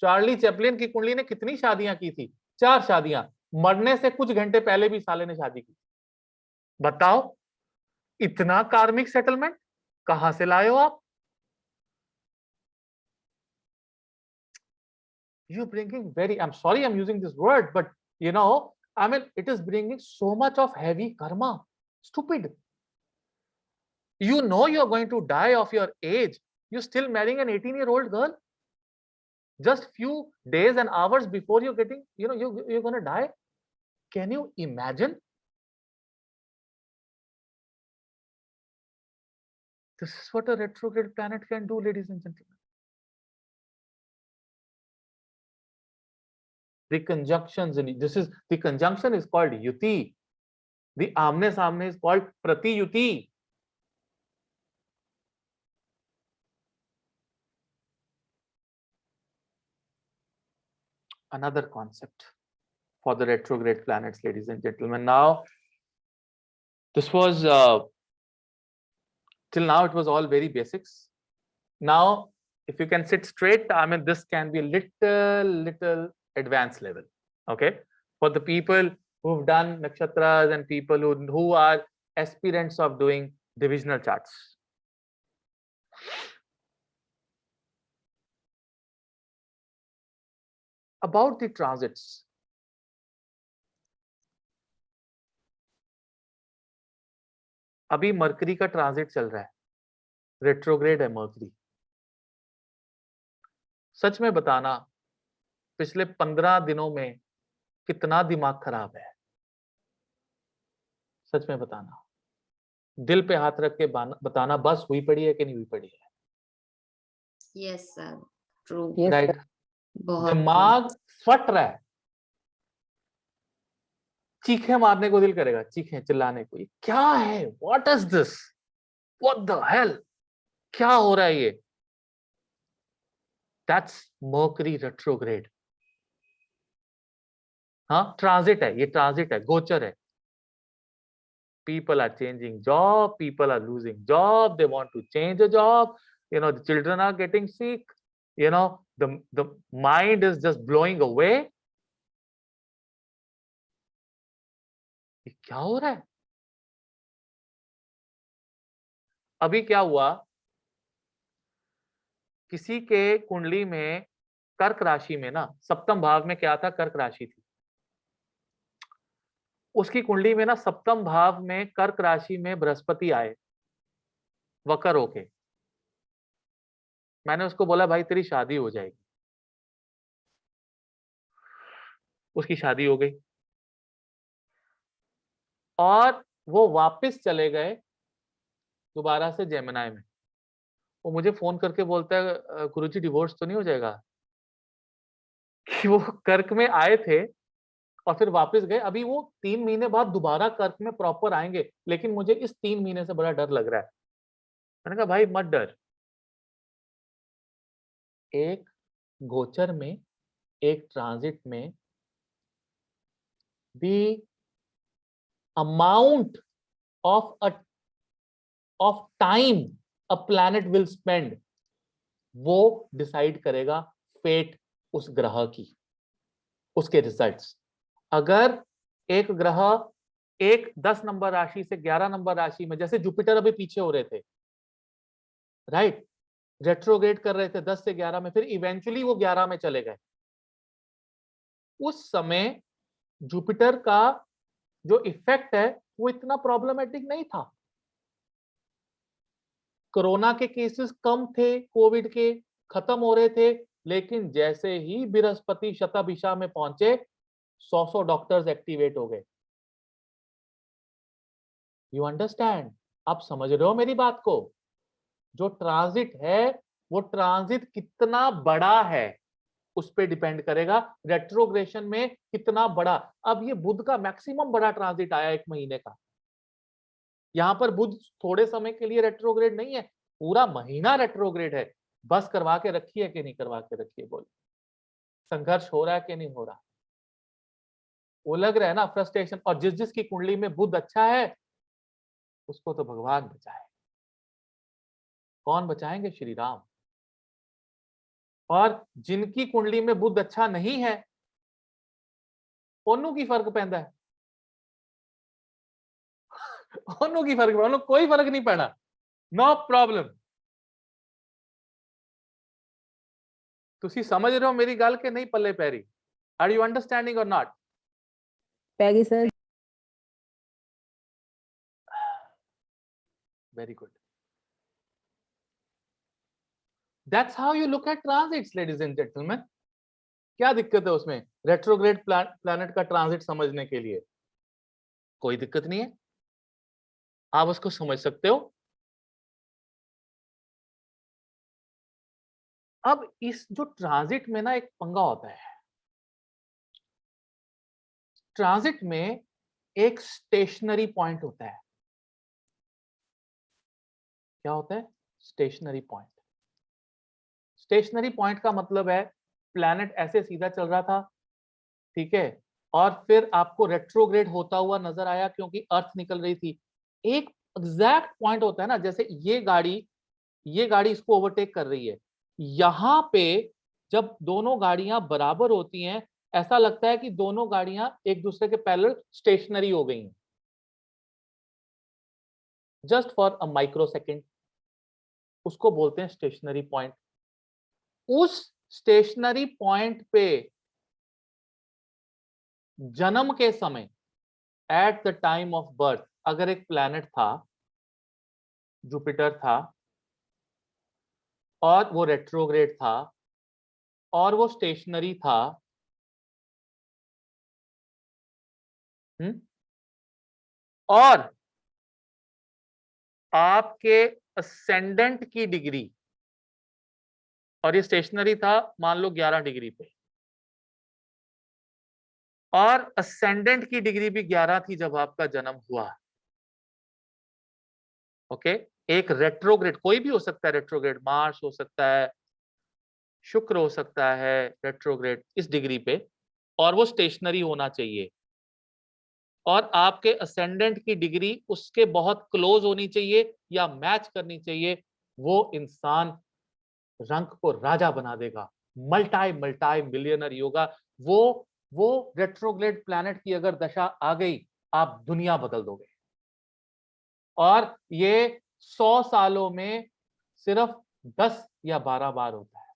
चार्ली चैपलिन की कुंडली ने कितनी शादियां की थी? 4 शादियां. मरने से कुछ घंटे पहले भी साले ने शादी की. बताओ, इतना कार्मिक सेटलमेंट कहां से लाए हो आप? You're bringing very, I'm sorry I'm using this word, but I mean, it is bringing so much of heavy karma. Stupid. You're going to die of your age. You're still marrying an 18-year-old girl. just few days and hours before you're getting, you're going to die. Can you imagine? This is what a retrograde planet can do, ladies and gentlemen. The conjunctions, and the conjunction is called yuti. The amne samne is called pratyuti. Another concept for the retrograde planets, ladies and gentlemen. Now, this was till now it was all very basics. Now, if you can sit straight, I mean, this can be a little advanced level. Okay, for the people who've done nakshatras and people who are aspirants of doing divisional charts. About the transits. अभी mercury का transit चल रहा है, retrograde है mercury. सच में बताना, पिछले 15 दिनों में कितना दिमाग खराब है. सच में बताना, दिल पे हाथ रख के बताना, बस हुई पड़ी है कि नहीं हुई पड़ी है. Yes sir, true, right. बहुत दिमाग फट रहा है, चीखे मारने को दिल करेगा, चीखे चिल्लाने को. ये क्या है? What is this? What the hell? क्या हो रहा है ये? That's mercury retrograde. हाँ, ट्रांजिट है, ये ट्रांजिट है, गोचर है. People are changing job, people are losing job, they want to change a job, the children are getting sick, the mind is just blowing away. ये क्या हो रहा है? अभी क्या हुआ, किसी के कुंडली में कर्क राशि में ना, सप्तम भाव में क्या था, कर्क राशि थी. उसकी कुंडली में ना सप्तम भाव में कर्क राशि में बृहस्पति आए वक्र होके. मैंने उसको बोला, भाई तेरी शादी हो जाएगी. उसकी शादी हो गई और वो वापस चले गए दोबारा से जेमिनाई में. वो मुझे फोन करके बोलता है, गुरुजी डिवोर्स तो नहीं हो जाएगा? कि वो कर्क में आए थे और फिर वापस गए. अभी वो 3 महीने बाद दोबारा कर्क में प्रॉपर आएंगे, लेकिन मुझे इस 3 महीने से बड़ा डर लग रहा है. मैंने कहा, भाई मत डर. एक गोचर में, एक ट्रांजिट में, the amount of time a planet will spend, वो डिसाइड करेगा फेट उस ग्रह की, उसके रिजल्ट्स. अगर एक ग्रह एक 10 नंबर राशि से 11 नंबर राशि में, जैसे जुपिटर अभी पीछे हो रहे थे, राइट, रेट्रोग्रेड कर रहे थे 10 से 11 में, फिर इवेंचुअली वो 11 में चले गए. उस समय जुपिटर का जो इफेक्ट है वो इतना प्रॉब्लमेटिक नहीं था. कोरोना के केसेस कम थे, कोविड के खत्म हो रहे थे, लेकिन जैसे ही बृहस्पति शतभिषा में पहुंचे, 100 डॉक्टर्स एक्टिवेट हो गए. You understand? आप समझ रहे हो मेरी बात को? जो ट्रांजिट है, वो ट्रांजिट कितना बड़ा है उस पर डिपेंड करेगा, रेट्रोग्रेशन में कितना बड़ा. अब ये बुध का मैक्सिमम बड़ा ट्रांजिट आया 1 महीने का. यहां पर बुध थोड़े समय के लिए रेट्रोग्रेड नहीं है, पूरा महीना रेट्रोग्रेड है. बस करवा के रखी है कि नहीं करवा के रखी है? बोलो, संघर्ष हो रहा है कि नहीं हो रहा? वो लग रहा है ना, फ्रस्ट्रेशन. और जिस जिसकी कुंडली में बुध अच्छा है, उसको तो भगवान बचाए. कौन बचाएंगे? श्री राम. और जिनकी कुंडली में बुध अच्छा नहीं है, ओनू की फर्क पैंदा है. ओनू की फर्क, ओनू कोई फर्क नहीं पैना. No problem. तुसी समझ रहे हो मेरी गल के नहीं? पल्ले पैरी. Are you understanding or not? पैगी sir. Very good. That's how you look at transits ladies and gentlemen. क्या दिक्कत है उसमें रेट्रोग्रेड प्लैनेट का ट्रांजिट समझने के लिए? कोई दिक्कत नहीं है, आप उसको समझ सकते हो। अब इस जो ट्रांजिट में ना एक पंगा होता है। ट्रांजिट में एक स्टेशनरी पॉइंट होता है। क्या होता है? Stationary point. स्टेशनरी पॉइंट का मतलब है प्लैनेट ऐसे सीधा चल रहा था, ठीक है, और फिर आपको रेट्रोग्रेड होता हुआ नजर आया क्योंकि अर्थ निकल रही थी। एक एग्जैक्ट पॉइंट होता है ना, जैसे ये गाड़ी इसको ओवरटेक कर रही है, यहां पे जब दोनों गाड़ियां बराबर होती हैं, ऐसा लगता है कि दोनों गाड़ियां एक दूसरे के पैरेलल स्टेशनरी हो गई हैं, just for a micro second. उसको बोलते हैं स्टेशनरी पॉइंट। उस स्टेशनरी पॉइंट पे जन्म के समय, at the time of birth, अगर एक प्लैनेट था, जुपिटर था, और वो रेट्रोग्रेड था और वो स्टेशनरी था, और आपके असेंडेंट की डिग्री, और ये स्टेशनरी था मान लो 11 डिग्री पे, और असेंडेंट की डिग्री भी 11 थी जब आपका जन्म हुआ। ओके, एक रेट्रोग्रेड कोई भी हो सकता है, रेट्रोग्रेड मार्स हो सकता है, शुक्र हो सकता है रेट्रोग्रेड इस डिग्री पे, और वो स्टेशनरी होना चाहिए, और आपके असेंडेंट की डिग्री उसके बहुत क्लोज होनी चाहिए या मैच करनी चाहिए। वो इंसान रंग को राजा बना देगा, मल्टाई मल्टाई मिलियनर योगा। वो रेट्रोग्रेड प्लैनेट की अगर दशा आ गई, आप दुनिया बदल दोगे। और ये 100 सालों में सिर्फ 10 या 12 बार होता है,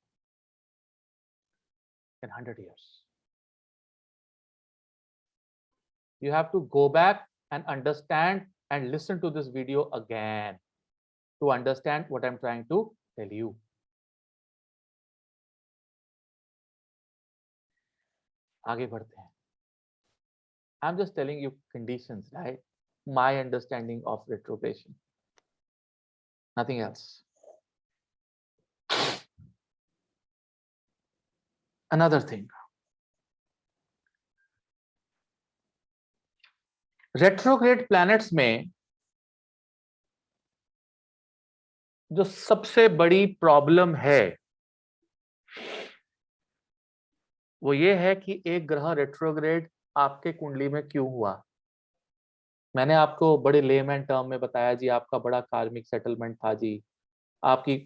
in 100 years. You have to go back and understand and listen to this video again to understand what I'm trying to tell you. आगे बढ़ते हैं। I'm just telling you conditions, right? My understanding of retrogression, nothing else. Another thing, retrograde planets में जो सबसे बड़ी problem है वो ये है कि एक ग्रह रेट्रोग्रेड आपके कुंडली में क्यों हुआ। मैंने आपको बड़े लेमैन टर्म में बताया जी, आपका बड़ा कार्मिक सेटलमेंट था जी, आपकी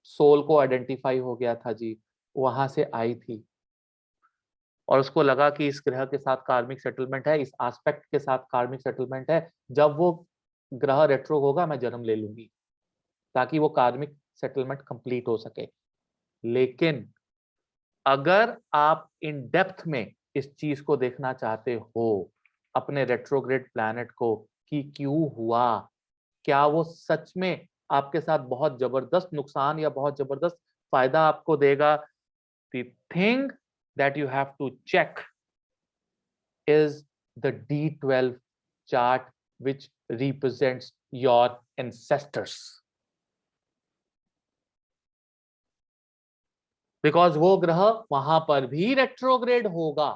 सोल को आइडेंटिफाई हो गया था जी, वहां से आई थी, और उसको लगा कि इस ग्रह के साथ कार्मिक सेटलमेंट है, इस एस्पेक्ट के साथ कार्मिक सेटलमेंट है, जब वो ग्रह रेट्रो होगा मैं जन्म ले लूंगी ताकि वो कार्मिक सेटलमेंट कंप्लीट हो सके। लेकिन अगर आप इन डेप्थ में इस चीज को देखना चाहते हो, अपने रेट्रोग्रेड प्लैनेट को, कि क्यों हुआ, क्या वो सच में आपके साथ बहुत जबरदस्त नुकसान या बहुत जबरदस्त फायदा आपको देगा, the thing that you have to check is the D12 chart which represents your ancestors, because वो ग्रह वहां पर भी रेट्रोग्रेड होगा,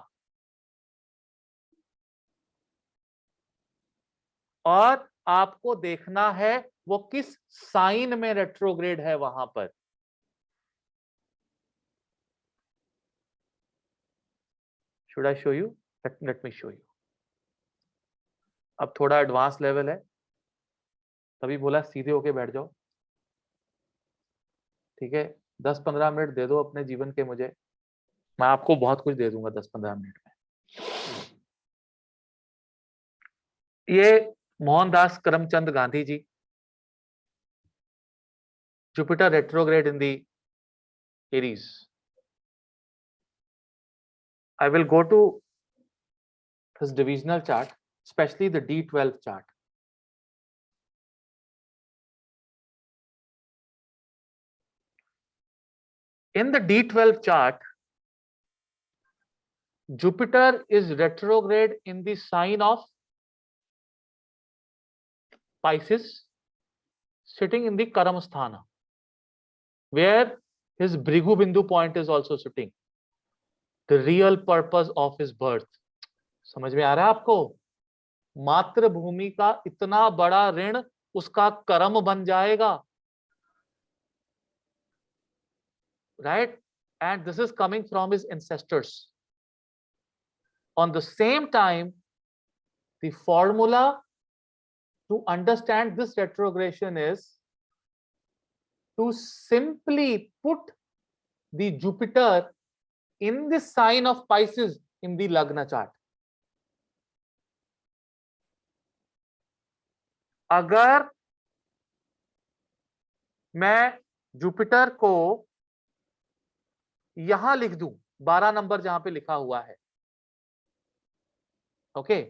और आपको देखना है वो किस साइन में रेट्रोग्रेड है वहां पर। Should I show you? Let me show you. अब थोड़ा एडवांस लेवल है, तभी बोला सीधे होके बैठ जाओ, ठीक है। 10-15 मिनट दे दो अपने जीवन के मुझे, मैं आपको बहुत कुछ दे दूंगा 10-15 मिनट में। ये Mohandas Karamchand Gandhi ji, Jupiter retrograde in the Aries. I will go to his divisional chart, especially the D12 chart. In the D12 chart, Jupiter is retrograde in the sign of Pisces, sitting in the Karamsthana, where his Bhrigu Bindu point is also sitting. The real purpose of his birth. समझ में आ रहा है आपको? मातृभूमि का इतना बड़ा ऋण उसका कर्म बन जाएगा. Right? And this is coming from his ancestors. On the same time, the formula to understand this retrogression is to simply put the Jupiter in the sign of Pisces in the Lagna chart. अगर मैं Jupiter को यहां लिख दूं, 12 number जहां पे लिखा हुआ है. Okay,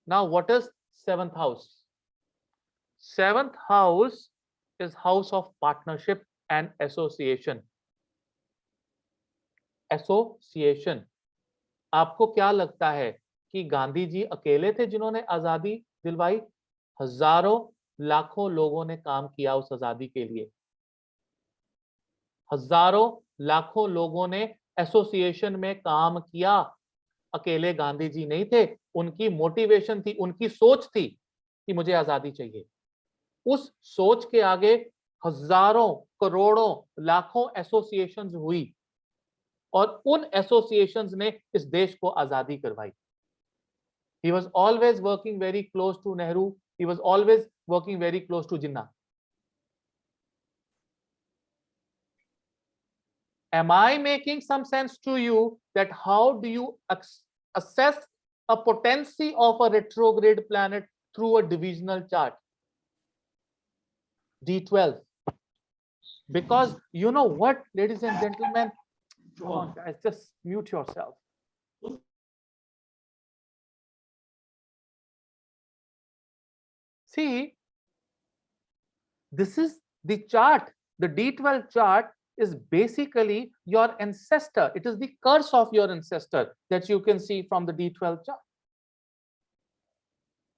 now what is 7th house? 7th house is house of partnership and association. आपको क्या लगता है कि गांधी जी अकेले थे जिन्होंने आजादी दिलवाई? हजारों लाखों लोगों ने काम किया उस आजादी के लिए. हजारों लाखों लोगों ने एसोसिएशन में काम किया. अकेले गांधी जी नहीं थे. उनकी मोटिवेशन थी, उनकी सोच थी कि मुझे आजादी चाहिए. उस सोच के आगे हजारों करोड़ों लाखों एसोसिएशंस हुई और उन एसोसिएशंस ने इस देश को आजादी करवाई. He was always working very close to Nehru. He was always working very close to Jinnah. Am I making some sense to you that how do you assess a potency of a retrograde planet through a divisional chart? D12. Because you know what, ladies and gentlemen, come on guys, just mute yourself. See, this is the chart. The D12 chart is basically your ancestor. It is the curse of your ancestor that you can see from the D12 chart.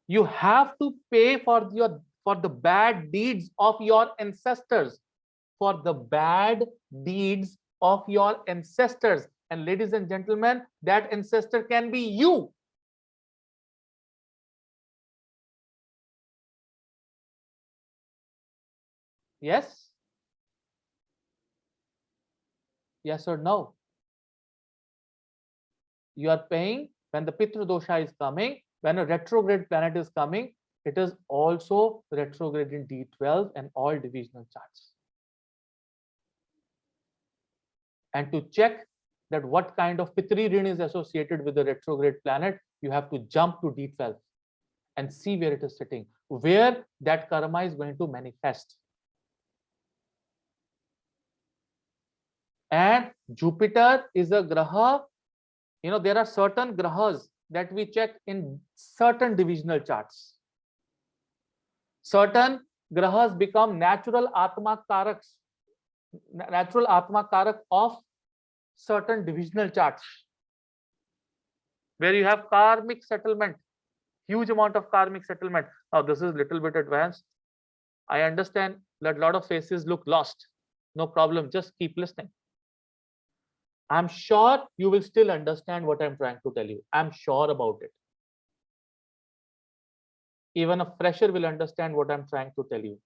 You have to pay for the bad deeds of your ancestors. For the bad deeds of your ancestors. And ladies and gentlemen, that ancestor can be you. Yes? Yes or no? You are paying when the Pitru dosha is coming, when a retrograde planet is coming, it is also retrograde in D12 and all divisional charts. And to check that what kind of Pitri Rin is associated with the retrograde planet, you have to jump to D12 and see where it is sitting, where that karma is going to manifest. And Jupiter is a graha. You know, there are certain grahas that we check in certain divisional charts. Certain grahas become natural Atma Karaks, natural Atma Karak of certain divisional charts, where you have karmic settlement, huge amount of karmic settlement. Now, this is little bit advanced. I understand that a lot of faces look lost. No problem, just keep listening. I'm sure you will still understand what I'm trying to tell you. I'm sure about it. Even a fresher will understand what I'm trying to tell you.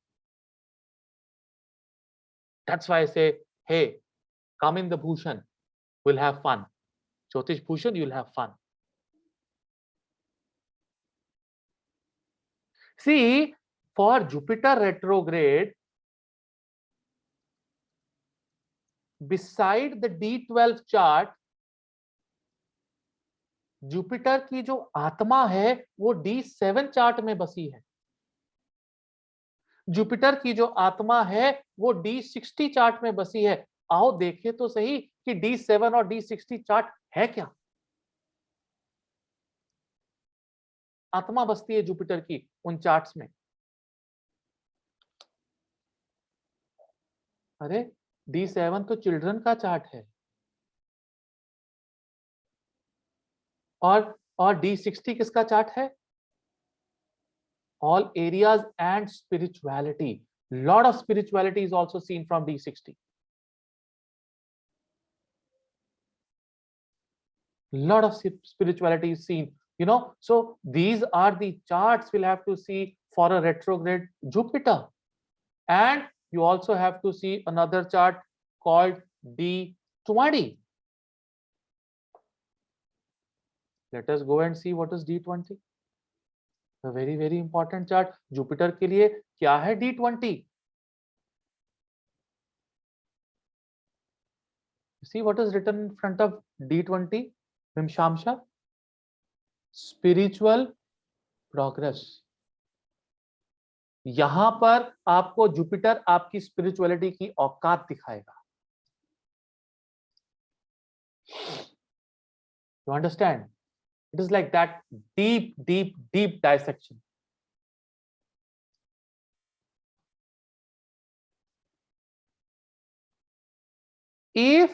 That's why I say, hey, come in the Bhushan, we'll have fun. Jyotish Bhushan, you'll have fun. See, for Jupiter retrograde, beside the D12 chart, Jupiter की जो आत्मा है वो D7 chart में बसी है. Jupiter की जो आत्मा है वो D60 चार्ट में बसी है. आओ देखिए तो सही कि D7 और D60 चार्ट है क्या. आत्मा बसती है जुपिटर की उन चार्ट्स में. अरे D7 तो चिल्ड्रन का चार्ट है, और D60 किसका चार्ट है? All areas and spirituality. Lot of spirituality is also seen from D60. Lot of spirituality is seen, you know. So these are the charts we'll have to see for a retrograde Jupiter. And you also have to see another chart called D20. Let us go and see what is D20. A very, very important chart. Jupiter के लिए क्या है D20? See what is written in front of D20, Vimshamsha? Spiritual progress. यहां पर आपको Jupiter आपकी spirituality की औकात दिखाएगा. You understand? It is like that deep, deep, deep dissection. If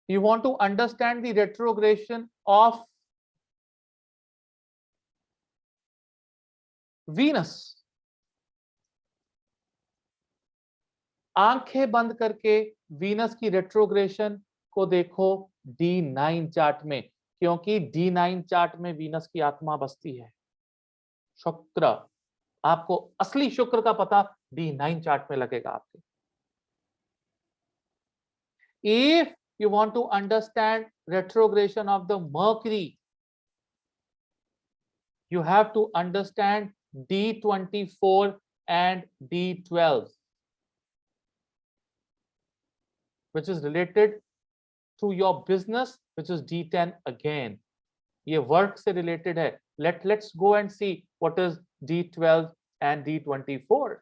you want to understand the retrogression of Venus, आंखें बंद करके वीनस की रेट्रोग्रेशन को देखो D9 चार्ट में, क्योंकि D9 चार्ट में वीनस की आत्मा बसती है. शुक्र, आपको असली शुक्र का पता D9 चार्ट में लगेगा आपके. If you want to understand retrogression of the Mercury, you have to understand D24 and D12, which is related to your business, which is D10 again. ये work से related है. Let's go and see what is D12 and D24.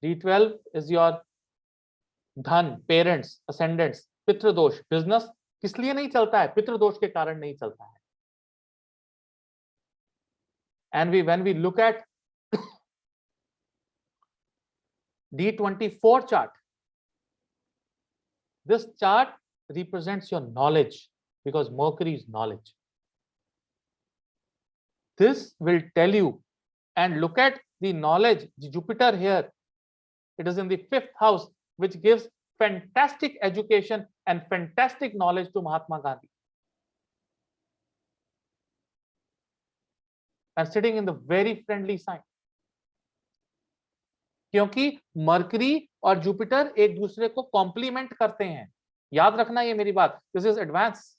D12 is your धन, parents, ascendants, पितृ दोष. business किस लिए नहीं चलता है? पितृ दोष के कारण नहीं चलता है. And when we look at D24 chart, this chart represents your knowledge, because Mercury is knowledge. This will tell you, and look at the knowledge. Jupiter here, it is in the 5th house, which gives fantastic education and fantastic knowledge to Mahatma Gandhi. And sitting in the very friendly sign. क्योंकि mercury और Jupiter एक दूसरे को complement करते हैं. याद रखना ये मेरी बात. This is advance.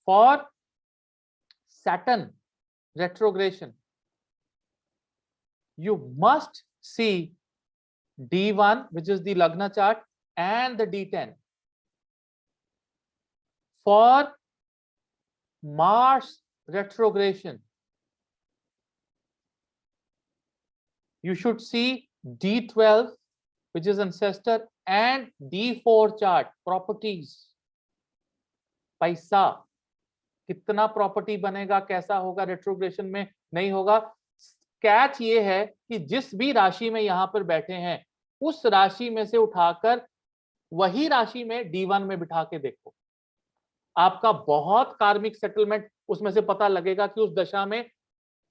For Saturn retrogression, you must see D1, which is the Lagna chart, and the D10. For Mars retrogression, you should see D12, which is ancestor, and D4 chart, properties. पैसा कितना property बनेगा, कैसा होगा retrogression में, नहीं होगा. Catch ये है कि जिस भी राशि में यहां पर बैठे हैं, उस राशि में से उठाकर वही राशि में D1 में बिठा के देखो. आपका बहुत कार्मिक सेटलमेंट उसमें से पता लगेगा कि उस दशा में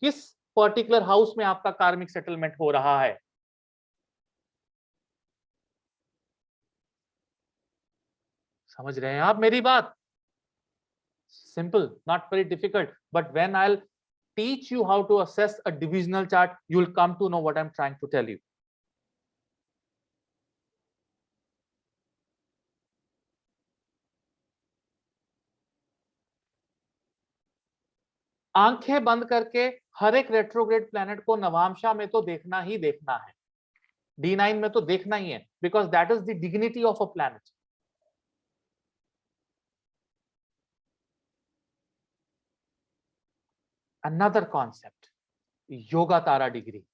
किस पर्टिकुलर हाउस में आपका कार्मिक सेटलमेंट हो रहा है. समझ रहे हैं आप मेरी बात? Simple, not very difficult. But when I'll teach you how to assess a divisional chart, you'll come to know what I'm trying to tell you. आंखें बंद करके हर एक रेट्रोग्रेड प्लैनेट को नवांशा में तो देखना ही देखना है. D9 में तो देखना ही है, because that is the dignity of a planet. Another concept, Yogakaraka degree.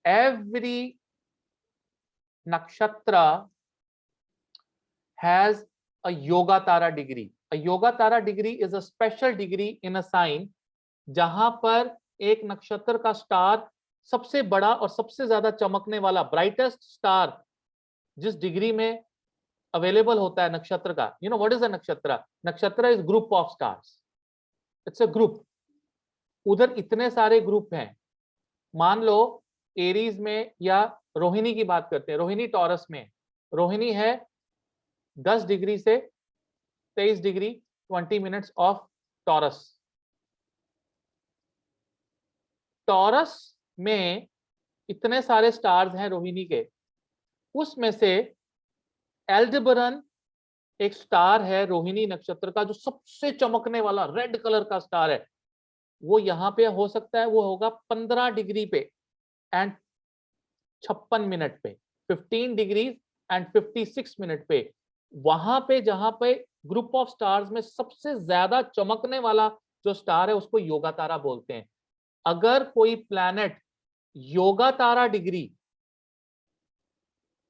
Every nakshatra has a Yogatara degree. A Yogatara degree is a special degree in a sign जहां पर एक नक्षत्र का स्टार सबसे बड़ा और सबसे ज्यादा चमकने वाला ब्राइटेस्ट स्टार जिस डिग्री में अवेलेबल होता है नक्षत्र का. You know what is a नक्षत्र? नक्षत्र is group of stars. It's a group. उधर इतने सारे ग्रुप हैं. मान लो एरीज में या रोहिणी की बात करते हैं. रोहिणी टॉरस में. रोहिणी है 10 डिग्री से 23 degree 20 minutes of taurus. Taurus में इतने सारे स्टार्स हैं रोहिणी के. उसमें से एल्डेबरन एक स्टार है रोहिणी नक्षत्र का जो सबसे चमकने वाला रेड कलर का स्टार है. वो यहां पे हो सकता है वो होगा 15 डिग्री पे एंड 56 मिनट पे. 15 डिग्री एंड 56 मिनट पे. वहां पे जहां पे ग्रुप ऑफ स्टार्स में सबसे ज्यादा चमकने वाला जो स्टार है उसको योगा तारा बोलते हैं. अगर कोई प्लैनेट योगा तारा डिग्री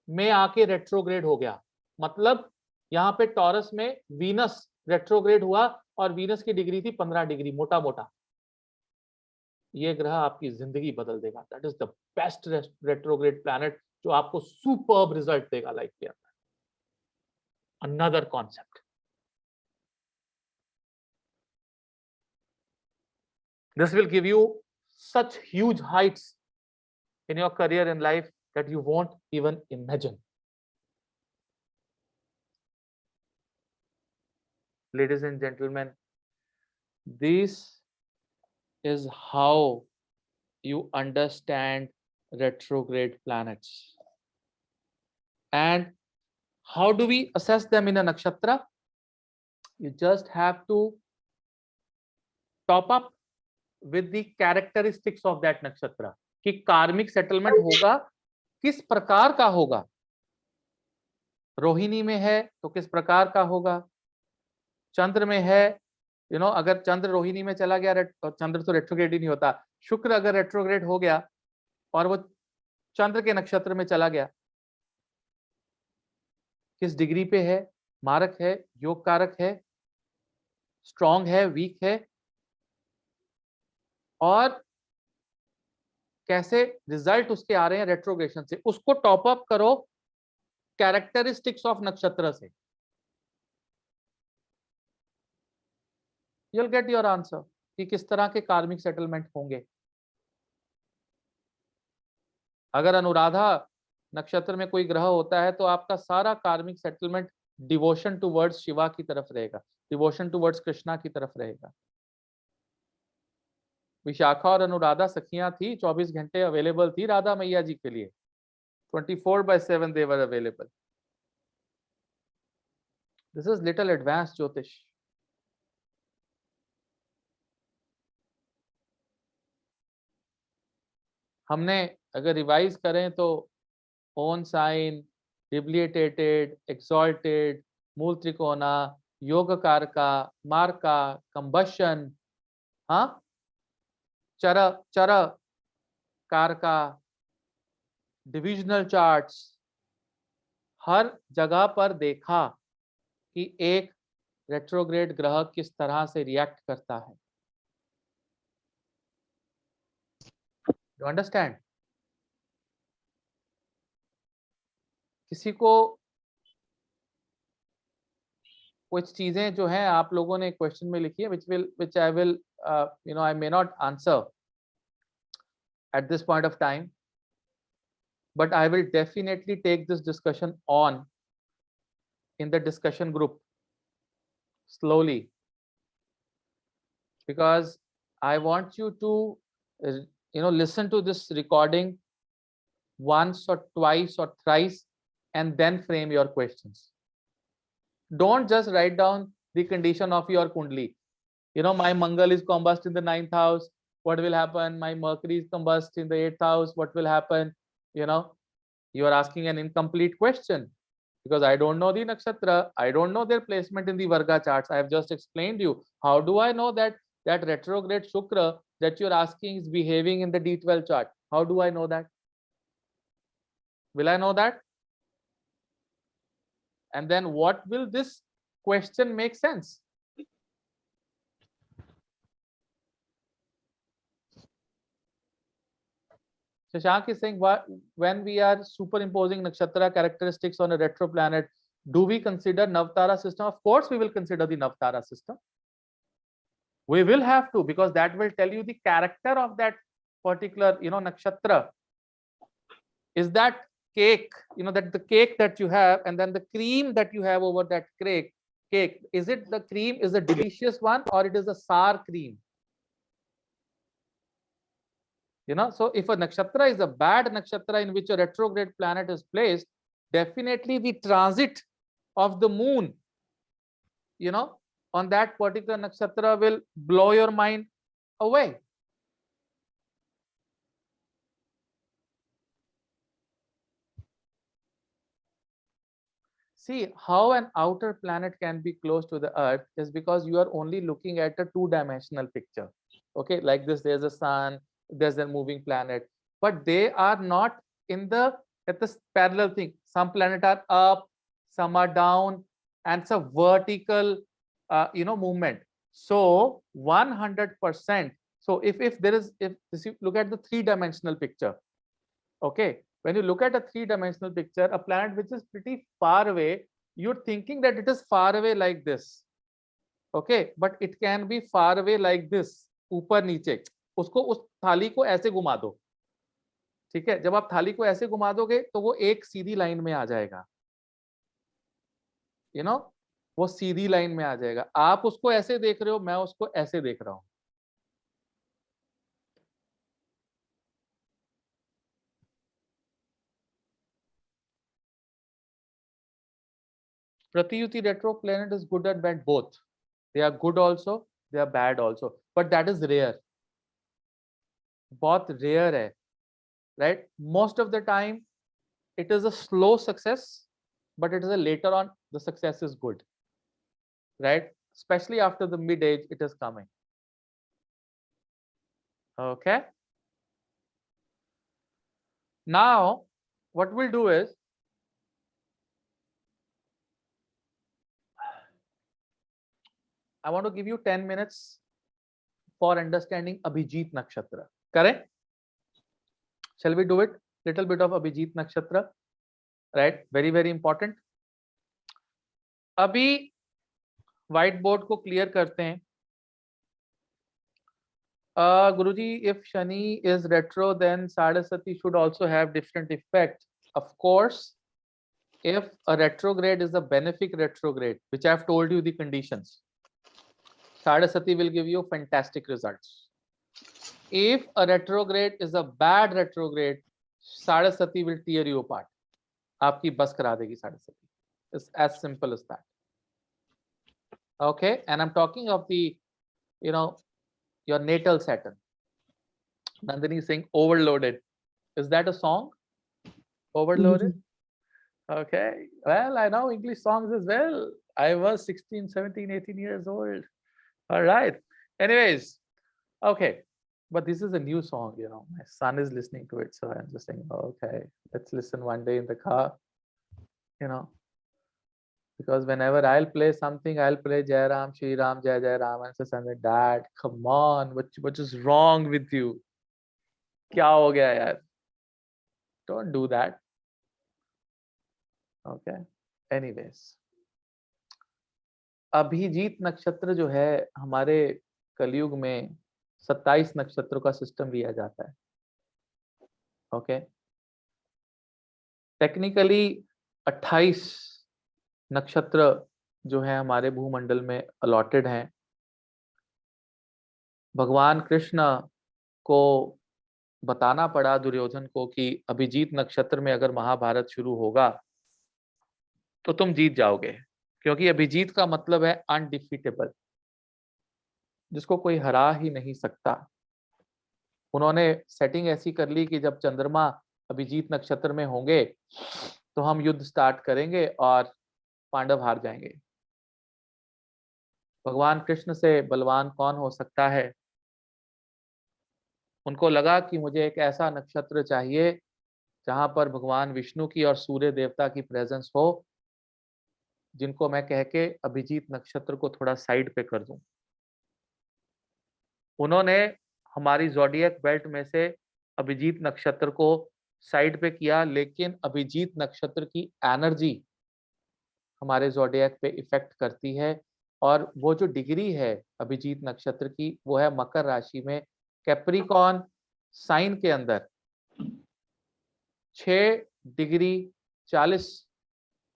में आके रेट्रोग्रेड हो गया, मतलब यहां पे टॉरस में वीनस रेट्रोग्रेड हुआ और वीनस की डिग्री थी 15 डिग्री. मोटा मोटा ये ग्रह आपकी जिंदगी बदल देगा. That is the best retrograde planet जो आपको सुपर्ब रिजल्ट देगा लाइफ के अंदर. Another concept. This will give you such huge heights in your career in life that you won't even imagine. Ladies and gentlemen, this is how you understand retrograde planets. And how do we assess them in a nakshatra? You just have to top up with the characteristics of that nakshatra. कि कार्मिक settlement होगा किस प्रकार का होगा. रोहिणी में है तो किस प्रकार का होगा. चंद्र में है, यू नो अगर चंद्र रोहिणी में चला गया, चंद्र तो रेट्रोग्रेड ही नहीं होता. शुक्र अगर रेट्रोग्रेड हो गया और वो चंद्र के नक्षत्र में चला गया, किस डिग्री पे है, मारक है, योग कारक है, स्ट्रॉन्ग है, वीक है, और कैसे रिजल्ट उसके आ रहे हैं रेट्रोग्रेशन से. उसको टॉप अप करो कैरेक्टरिस्टिक्स ऑफ नक्षत्र से. you'll get your answer कि किस तरह के कार्मिक सेटलमेंट होंगे. अगर अनुराधा नक्षत्र में कोई ग्रह होता है तो आपका सारा कार्मिक सेटलमेंट डिवोशन टुवर्ड्स शिवा की तरफ रहेगा, डिवोशन टुवर्ड्स कृष्णा की तरफ रहेगा. विशाखा और अनुराधा सखियां थी, 24 घंटे अवेलेबल थी राधा मैया जी के लिए. 24/7 they were available. This is little advanced Jyotish. हमने अगर रिवाइज करें तो ओन साइन, डिबिलिटेटेड, एक्सॉल्टेड, मूल त्रिकोणा, योगकारका, मार्का, कंबशन, हाँ, चर चर कारका, डिविजनल चार्ट्स, हर जगह पर देखा कि एक रेट्रोग्रेड ग्रह किस तरह से रिएक्ट करता है. You understand? किसी को कुछ चीजें जो हैं आप लोगों ने क्वेश्चन में लिखी है which I will I may not answer at this point of time, but I will definitely take this discussion on in the discussion group slowly, because I want you to listen to this recording once or twice or thrice and then frame your questions. Don't just write down the condition of your kundli. My Mangal is combust in the 9th house. What will happen? My Mercury is combust in the 8th house. What will happen? You are asking an incomplete question because I don't know the nakshatra. I don't know their placement in the Varga charts. I have just explained you. How do I know that retrograde Shukra that you're asking is behaving in the D12 chart? How do I know that? Will I know that? And then what will this question make sense? Shashank is saying, when we are superimposing nakshatra characteristics on a retro planet, do we consider Navtara system? Of course, we will consider the Navtara system. We will have to, because that will tell you the character of that particular, nakshatra. Is that cake, that the cake that you have, and then the cream that you have over that cake, is it the cream is a delicious one, or it is a sour cream? So if a nakshatra is a bad nakshatra in which a retrograde planet is placed, definitely the transit of the moon, on that particular nakshatra will blow your mind away. See, how an outer planet can be close to the earth is because you are only looking at a two-dimensional picture. Okay, like this, there's a sun, there's a moving planet, but they are not at the parallel thing. Some planets are up, some are down, and it's a vertical movement. So 100%. So if you look at the three-dimensional picture, okay, when you look at a three-dimensional picture, a planet which is pretty far away, you're thinking that it is far away like this. Okay, but it can be far away like this, ऊपर नीचे. उसको उस थाली को ऐसे घुमा दो, ठीक है? जब आप थाली को ऐसे घुमा दोगे तो वो एक सीधी लाइन में आ जाएगा, वो सीधी लाइन में आ जाएगा. आप उसको ऐसे देख रहे हो, मैं उसको ऐसे देख रहा हूं. Pratyuti retro planet is good and bad both. They are good also, they are bad also, but that is rare. बहुत rare है, right? Most of the time it is a slow success, but it is a later on the success is good, right? Especially after the mid age, it is coming. Okay. Now, what we'll do is, I want to give you 10 minutes for understanding Abhijit Nakshatra. Correct? Shall we do it? Little bit of Abhijit Nakshatra, right? Very, very important. अभी white board को clear करते हैं. Guruji, if Shani is retro, then Saraswati should also have different effect. Of course, if a retrograde is a benefic retrograde, which I have told you the conditions, Saraswati will give you fantastic results. If a retrograde is a bad retrograde, Saraswati will tear you apart. आपकी बस करा देगी Saraswati. It's as simple as that. Okay, and I'm talking of the, your natal Saturn. Nandini is saying overloaded. Is that a song? Overloaded? Okay. Well, I know English songs as well. I was 16, 17, 18 years old. All right. Anyways, okay. But this is a new song, my son is listening to it. So I'm just saying, okay, let's listen one day in the car, because whenever I'll play something, I'll play Jai Ram, Shri Ram, Jai Jai Ram. And so I'm like, Dad, come on, what is wrong with you? Kya ho gaya yaar? Don't do that. Okay. Anyways, Abhijit नक्षत्र जो है हमारे कलयुग में 27 नक्षत्रों का system लिया जाता है. ओके, टेक्निकली 28 नक्षत्र जो है हमारे भूमंडल में अलॉटेड हैं. भगवान कृष्ण को बताना पड़ा दुर्योधन को कि अभिजीत नक्षत्र में अगर महाभारत शुरू होगा तो तुम जीत जाओगे, क्योंकि अभिजीत का मतलब है अनडिफीटेबल, जिसको कोई हरा ही नहीं सकता. उन्होंने सेटिंग ऐसी कर ली कि जब चंद्रमा अभिजीत नक्षत्र में होंगे तो हम युद्ध स्टार्ट करेंगे और पांडव हार जाएंगे. भगवान कृष्ण से बलवान कौन हो सकता है? उनको लगा कि मुझे एक ऐसा नक्षत्र चाहिए जहां पर भगवान विष्णु की और सूर्य देवता की प्रेजेंस हो, जिनको मैं कह के अभिजीत नक्षत्र को थोड़ा साइड पे कर दूं। उन्होंने हमारी ज़ोडिएक बेल्ट में से अभिजीत नक्षत्र को साइड पे किया, लेकिन अभिजीत नक्षत्र की एनर्जी हमारे ज़ोडिएक पे इफेक्ट करती है। और वो जो डिग्री है अभिजीत नक्षत्र की, वो है मकर राशि में कैप्रिकॉन साइन के अंदर 6 डिग्री 40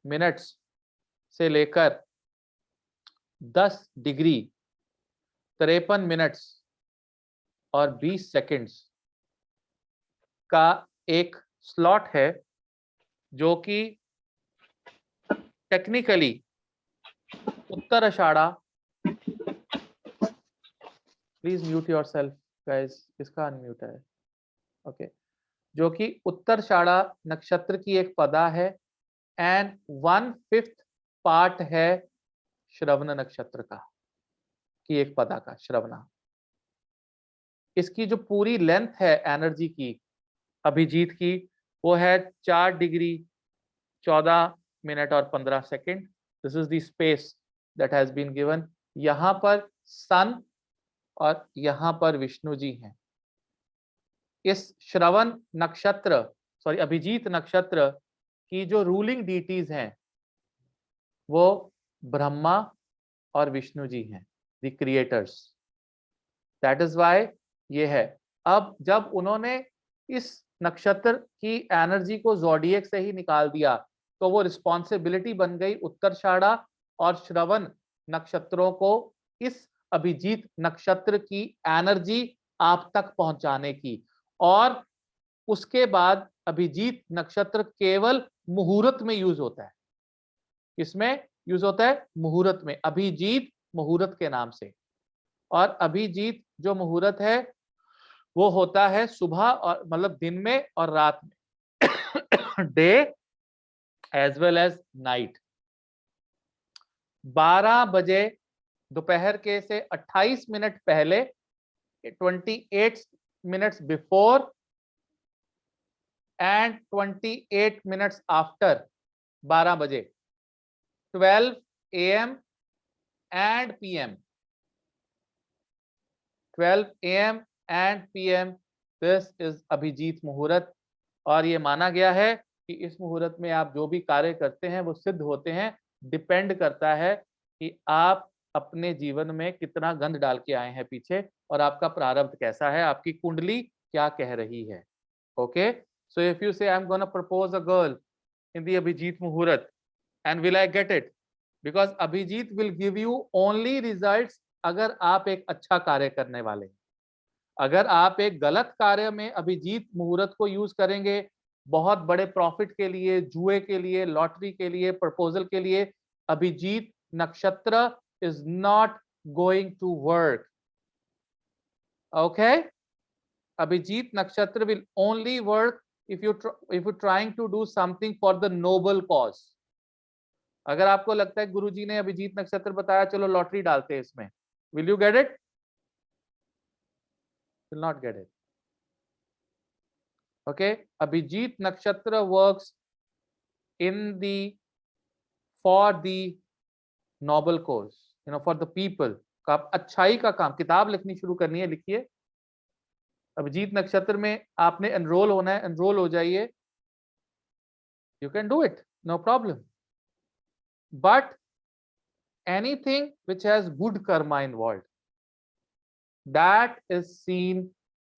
मिनट्स से लेकर 10 डिग्री 53 मिनट्स और 20 सेकंड्स का एक स्लॉट है, जो कि technically Uttar Ashadha, please mute yourself guys, किसका अनम्यूट है? ओके, जो कि उत्तराषाढ़ा नक्षत्र की एक पदा है एंड 1/5 पार्ट है श्रवण नक्षत्र का, की एक पदा का श्रवणा। इसकी जो पूरी लेंथ है एनर्जी की अभिजीत की, वो है 4 डिग्री 14 मिनट और 15 second. This is the space that has been given. यहां पर सन और यहां पर विष्णु जी हैं। इस श्रवण नक्षत्र, सॉरी अभिजीत नक्षत्र की जो रूलिंग डीटीज हैं वो ब्रह्मा और विष्णु जी हैं, the creators. That is why ये है। अब जब उन्होंने इस नक्षत्र की एनर्जी को ज़ोडिएक से ही निकाल दिया, तो वो रिस्पॉन्सिबिलिटी बन गई उत्तराषाढ़ा और श्रवण नक्षत्रों को इस अभिजीत नक्षत्र की एनर्जी आप तक पहुंचाने की। और उसके बाद अभिजीत नक्षत्र केवल मुहूर्त में यूज होता है। किसमें यूज होता है? मुहूर्त में, अभिजीत मुहूर्त के नाम से। और अभिजीत जो मुहूर्त है वो होता है सुबह और मतलब दिन में और रात में, day as well as night. 12 बजे दोपहर के से 28 मिनट पहले, 28 minutes before and 28 minutes after 12 बजे, 12 AM and PM, 12 AM and PM, this is Abhijit muhurat. और ये माना गया है कि इस मुहूर्त में आप जो भी कार्य करते हैं वो सिद्ध होते हैं। डिपेंड करता है कि आप अपने जीवन में कितना गंध डाल के आए हैं पीछे, और आपका प्रारब्ध कैसा है, आपकी कुंडली क्या कह रही है। Okay, so if you say I am gonna propose a girl in the Abhijit muhurat, and will I get it? Because Abhijit will give you only results अगर आप एक अच्छा कार्य करने वाले हैं। अगर आप एक गलत कार्य में अभिजीत मुहूर्त को यूज करेंगे, बहुत बड़े प्रॉफिट के लिए, जुए के लिए, लॉटरी के लिए, प्रपोजल के लिए, Abhijit nakshatra is not going to work. Okay, Abhijit nakshatra will only work if you're trying to do something for the noble cause. अगर आपको लगता है गुरुजी ने अभिजीत नक्षत्र बताया, चलो लॉटरी डालते हैं इसमें, will you get it? Will not get it. Okay, Abhijit Nakshatra works in the for the noble cause, for the people. का अच्छाई का काम, किताब लिखनी शुरू करनी है, लिखिए। अभिजीत नक्षत्र में आपने एनरोल होना है, एनरोल हो जाइए। You can do it, no problem. But anything which has good karma involved, that is seen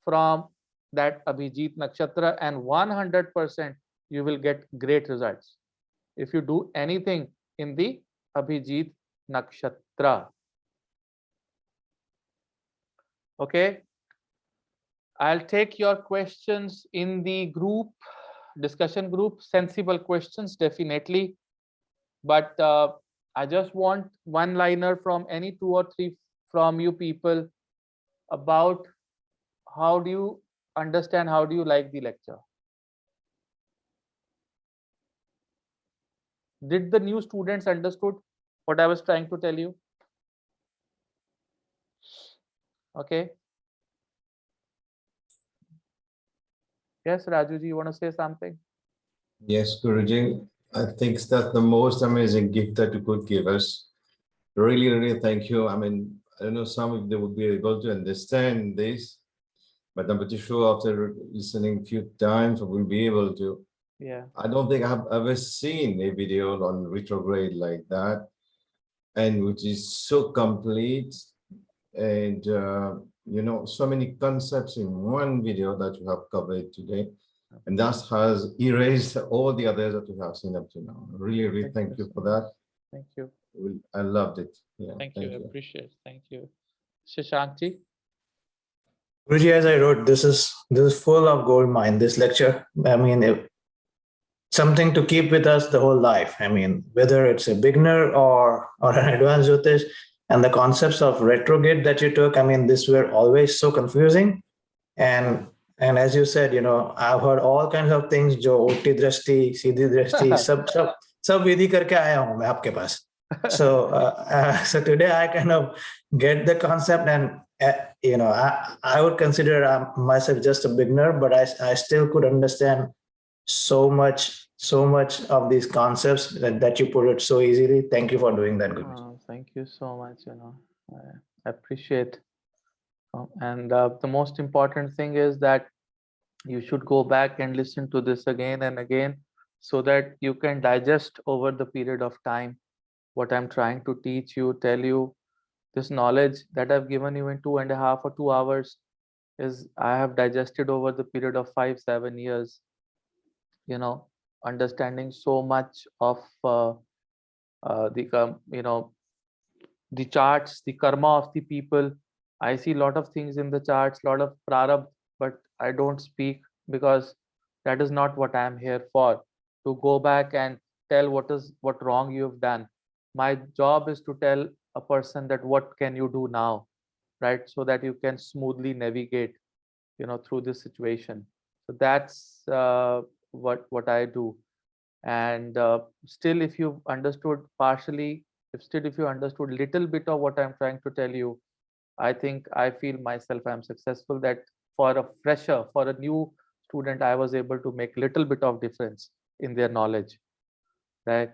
from that Abhijit Nakshatra, and 100% you will get great results if you do anything in the Abhijit Nakshatra. Okay, I'll take your questions in the group, discussion group, sensible questions definitely, but I just want one liner from any 2 or 3 from you people about how do you understand, how do you like the lecture? Did the new students understood what I was trying to tell you? Okay. Yes, Raju ji, you want to say something? Yes, Guruji. I think that's the most amazing gift that you could give us. Really, really thank you. I mean, I don't know some of them would be able to understand this, but I'm pretty sure after listening a few times, we'll be able to. Yeah. I don't think I've ever seen a video on retrograde like that, and which is so complete, and you know, so many concepts in one video that you have covered today, and that has erased all the others that we have seen up to now. Really, really thank you for that. Thank you. I loved it. Yeah, Thank you. Appreciate. Thank you. Shashankji. Guruji, as I wrote, this is full of gold mine. This lecture, I mean, something to keep with us the whole life. I mean, whether it's a beginner or an advanced Jyotish, and the concepts of retrograde that you took, I mean, these were always so confusing. And as you said, you know, I've heard all kinds of things. जो उल्टी दृष्टि, सीधी दृष्टि, सब विधि करके आया हूँ मैं आपके पास. So today I kind of get the concept, and you know, I would consider myself just a beginner, but I still could understand so much of these concepts that you put it so easily. Thank you for doing that, Guruji. Thank you so much. You know, I appreciate. And the most important thing is that you should go back and listen to this again and again, so that you can digest over the period of time what I'm trying to teach you, tell you. This knowledge that I've given you in 2.5 or 2 hours is I have digested over the period of 5-7 years. You know, understanding so much of you know, the charts, the karma of the people. I see a lot of things in the charts, lot of prarabdha, but I don't speak because that is not what I am here for. To go back and tell what wrong you have done. My job is to tell a person that what can you do now, right? So that you can smoothly navigate, you know, through this situation. So that's what I do. And still, if you've understood partially, if you understood little bit of what I'm trying to tell you, I think I feel myself I'm successful, that for a fresher, for a new student, I was able to make little bit of difference in their knowledge, right?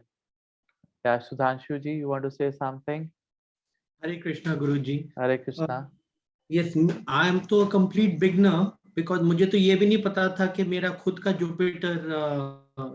Yeah, Sudhanshu ji, you want to say something? Hare Krishna, Guruji. Hare Krishna. Yes, I am to a complete beginner because मुझे तो ये भी नहीं पता था कि मेरा खुद का जुपिटर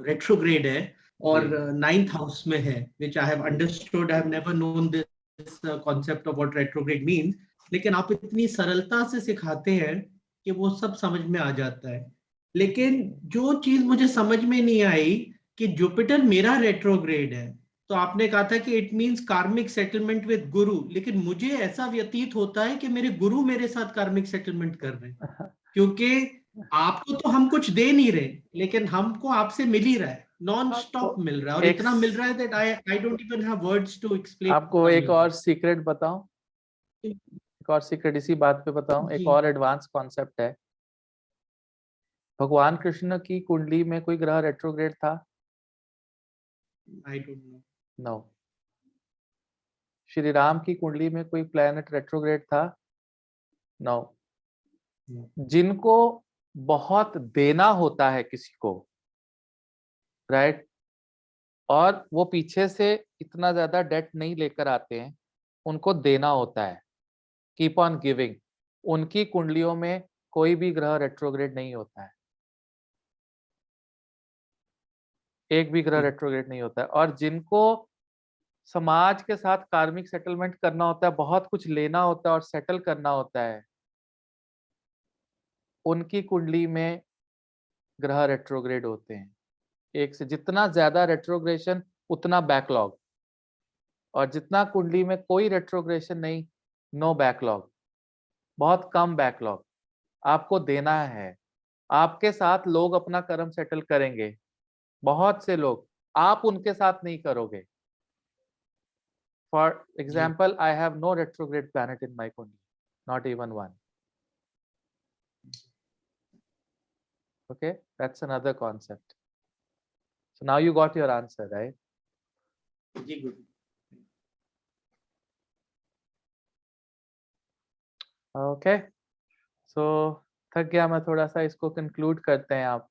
retrograde है और 9th house में है, which I have understood. I have never known this concept of what retrograde means. लेकिन आप इतनी सरलता से सिखाते हैं कि वो सब समझ में आ जाता है. लेकिन जो चीज मुझे समझ में नहीं आई कि जुपिटर मेरा रेट्रोग्रेड है, तो आपने कहा था कि इट मींस कार्मिक सेटलमेंट विद गुरु, लेकिन मुझे ऐसा व्यतीत होता है कि मेरे गुरु मेरे साथ कार्मिक सेटलमेंट कर रहे हैं, क्योंकि आपको तो हम कुछ दे नहीं रहे, लेकिन हमको आपसे मिल ही रहा है, नॉन स्टॉप मिल रहा है, और इतना मिल रहा है that I don't even have words to explain. आपको एक और सीक्रेट बताऊं, एक और सीक्रेट इसी बात पे बताऊं, एक और एडवांस कॉन्सेप्ट है. भगवान कृष्ण की कुंडली में कोई ग्रह रेट्रोग्रेड था? I don't know. No. Shri Ram की कुंडली में कोई प्लैनेट रेट्रोग्रेड था? नो. जिनको बहुत देना होता है किसी को, राइट, और वो पीछे से इतना ज्यादा डेट नहीं लेकर आते हैं, उनको देना होता है, कीप ऑन गिविंग, उनकी कुंडलियों में कोई भी ग्रह रेट्रोग्रेड नहीं होता है, एक भी ग्रह रेट्रोग्रेड नहीं होता है. और जिनको समाज के साथ कार्मिक सेटलमेंट करना होता है, बहुत कुछ लेना होता है और सेटल करना होता है, उनकी कुंडली में ग्रह रेट्रोग्रेड होते हैं. एक से जितना ज्यादा रेट्रोग्रेशन उतना बैकलॉग, और जितना कुंडली में कोई रेट्रोग्रेशन नहीं, नो बैकलॉग, बहुत कम बैकलॉग. आपको देना है, आपके साथ लोग अपना कर्म सेटल करेंगे, बहुत से लोग, आप उनके साथ नहीं करोगे. For example, I have no retrograde planet in my kundali, not even one. Okay, that's another concept. So now you got your answer, right? Okay, so थक गया मैं थोड़ा सा, इसको conclude करते हैं यहाँ पे.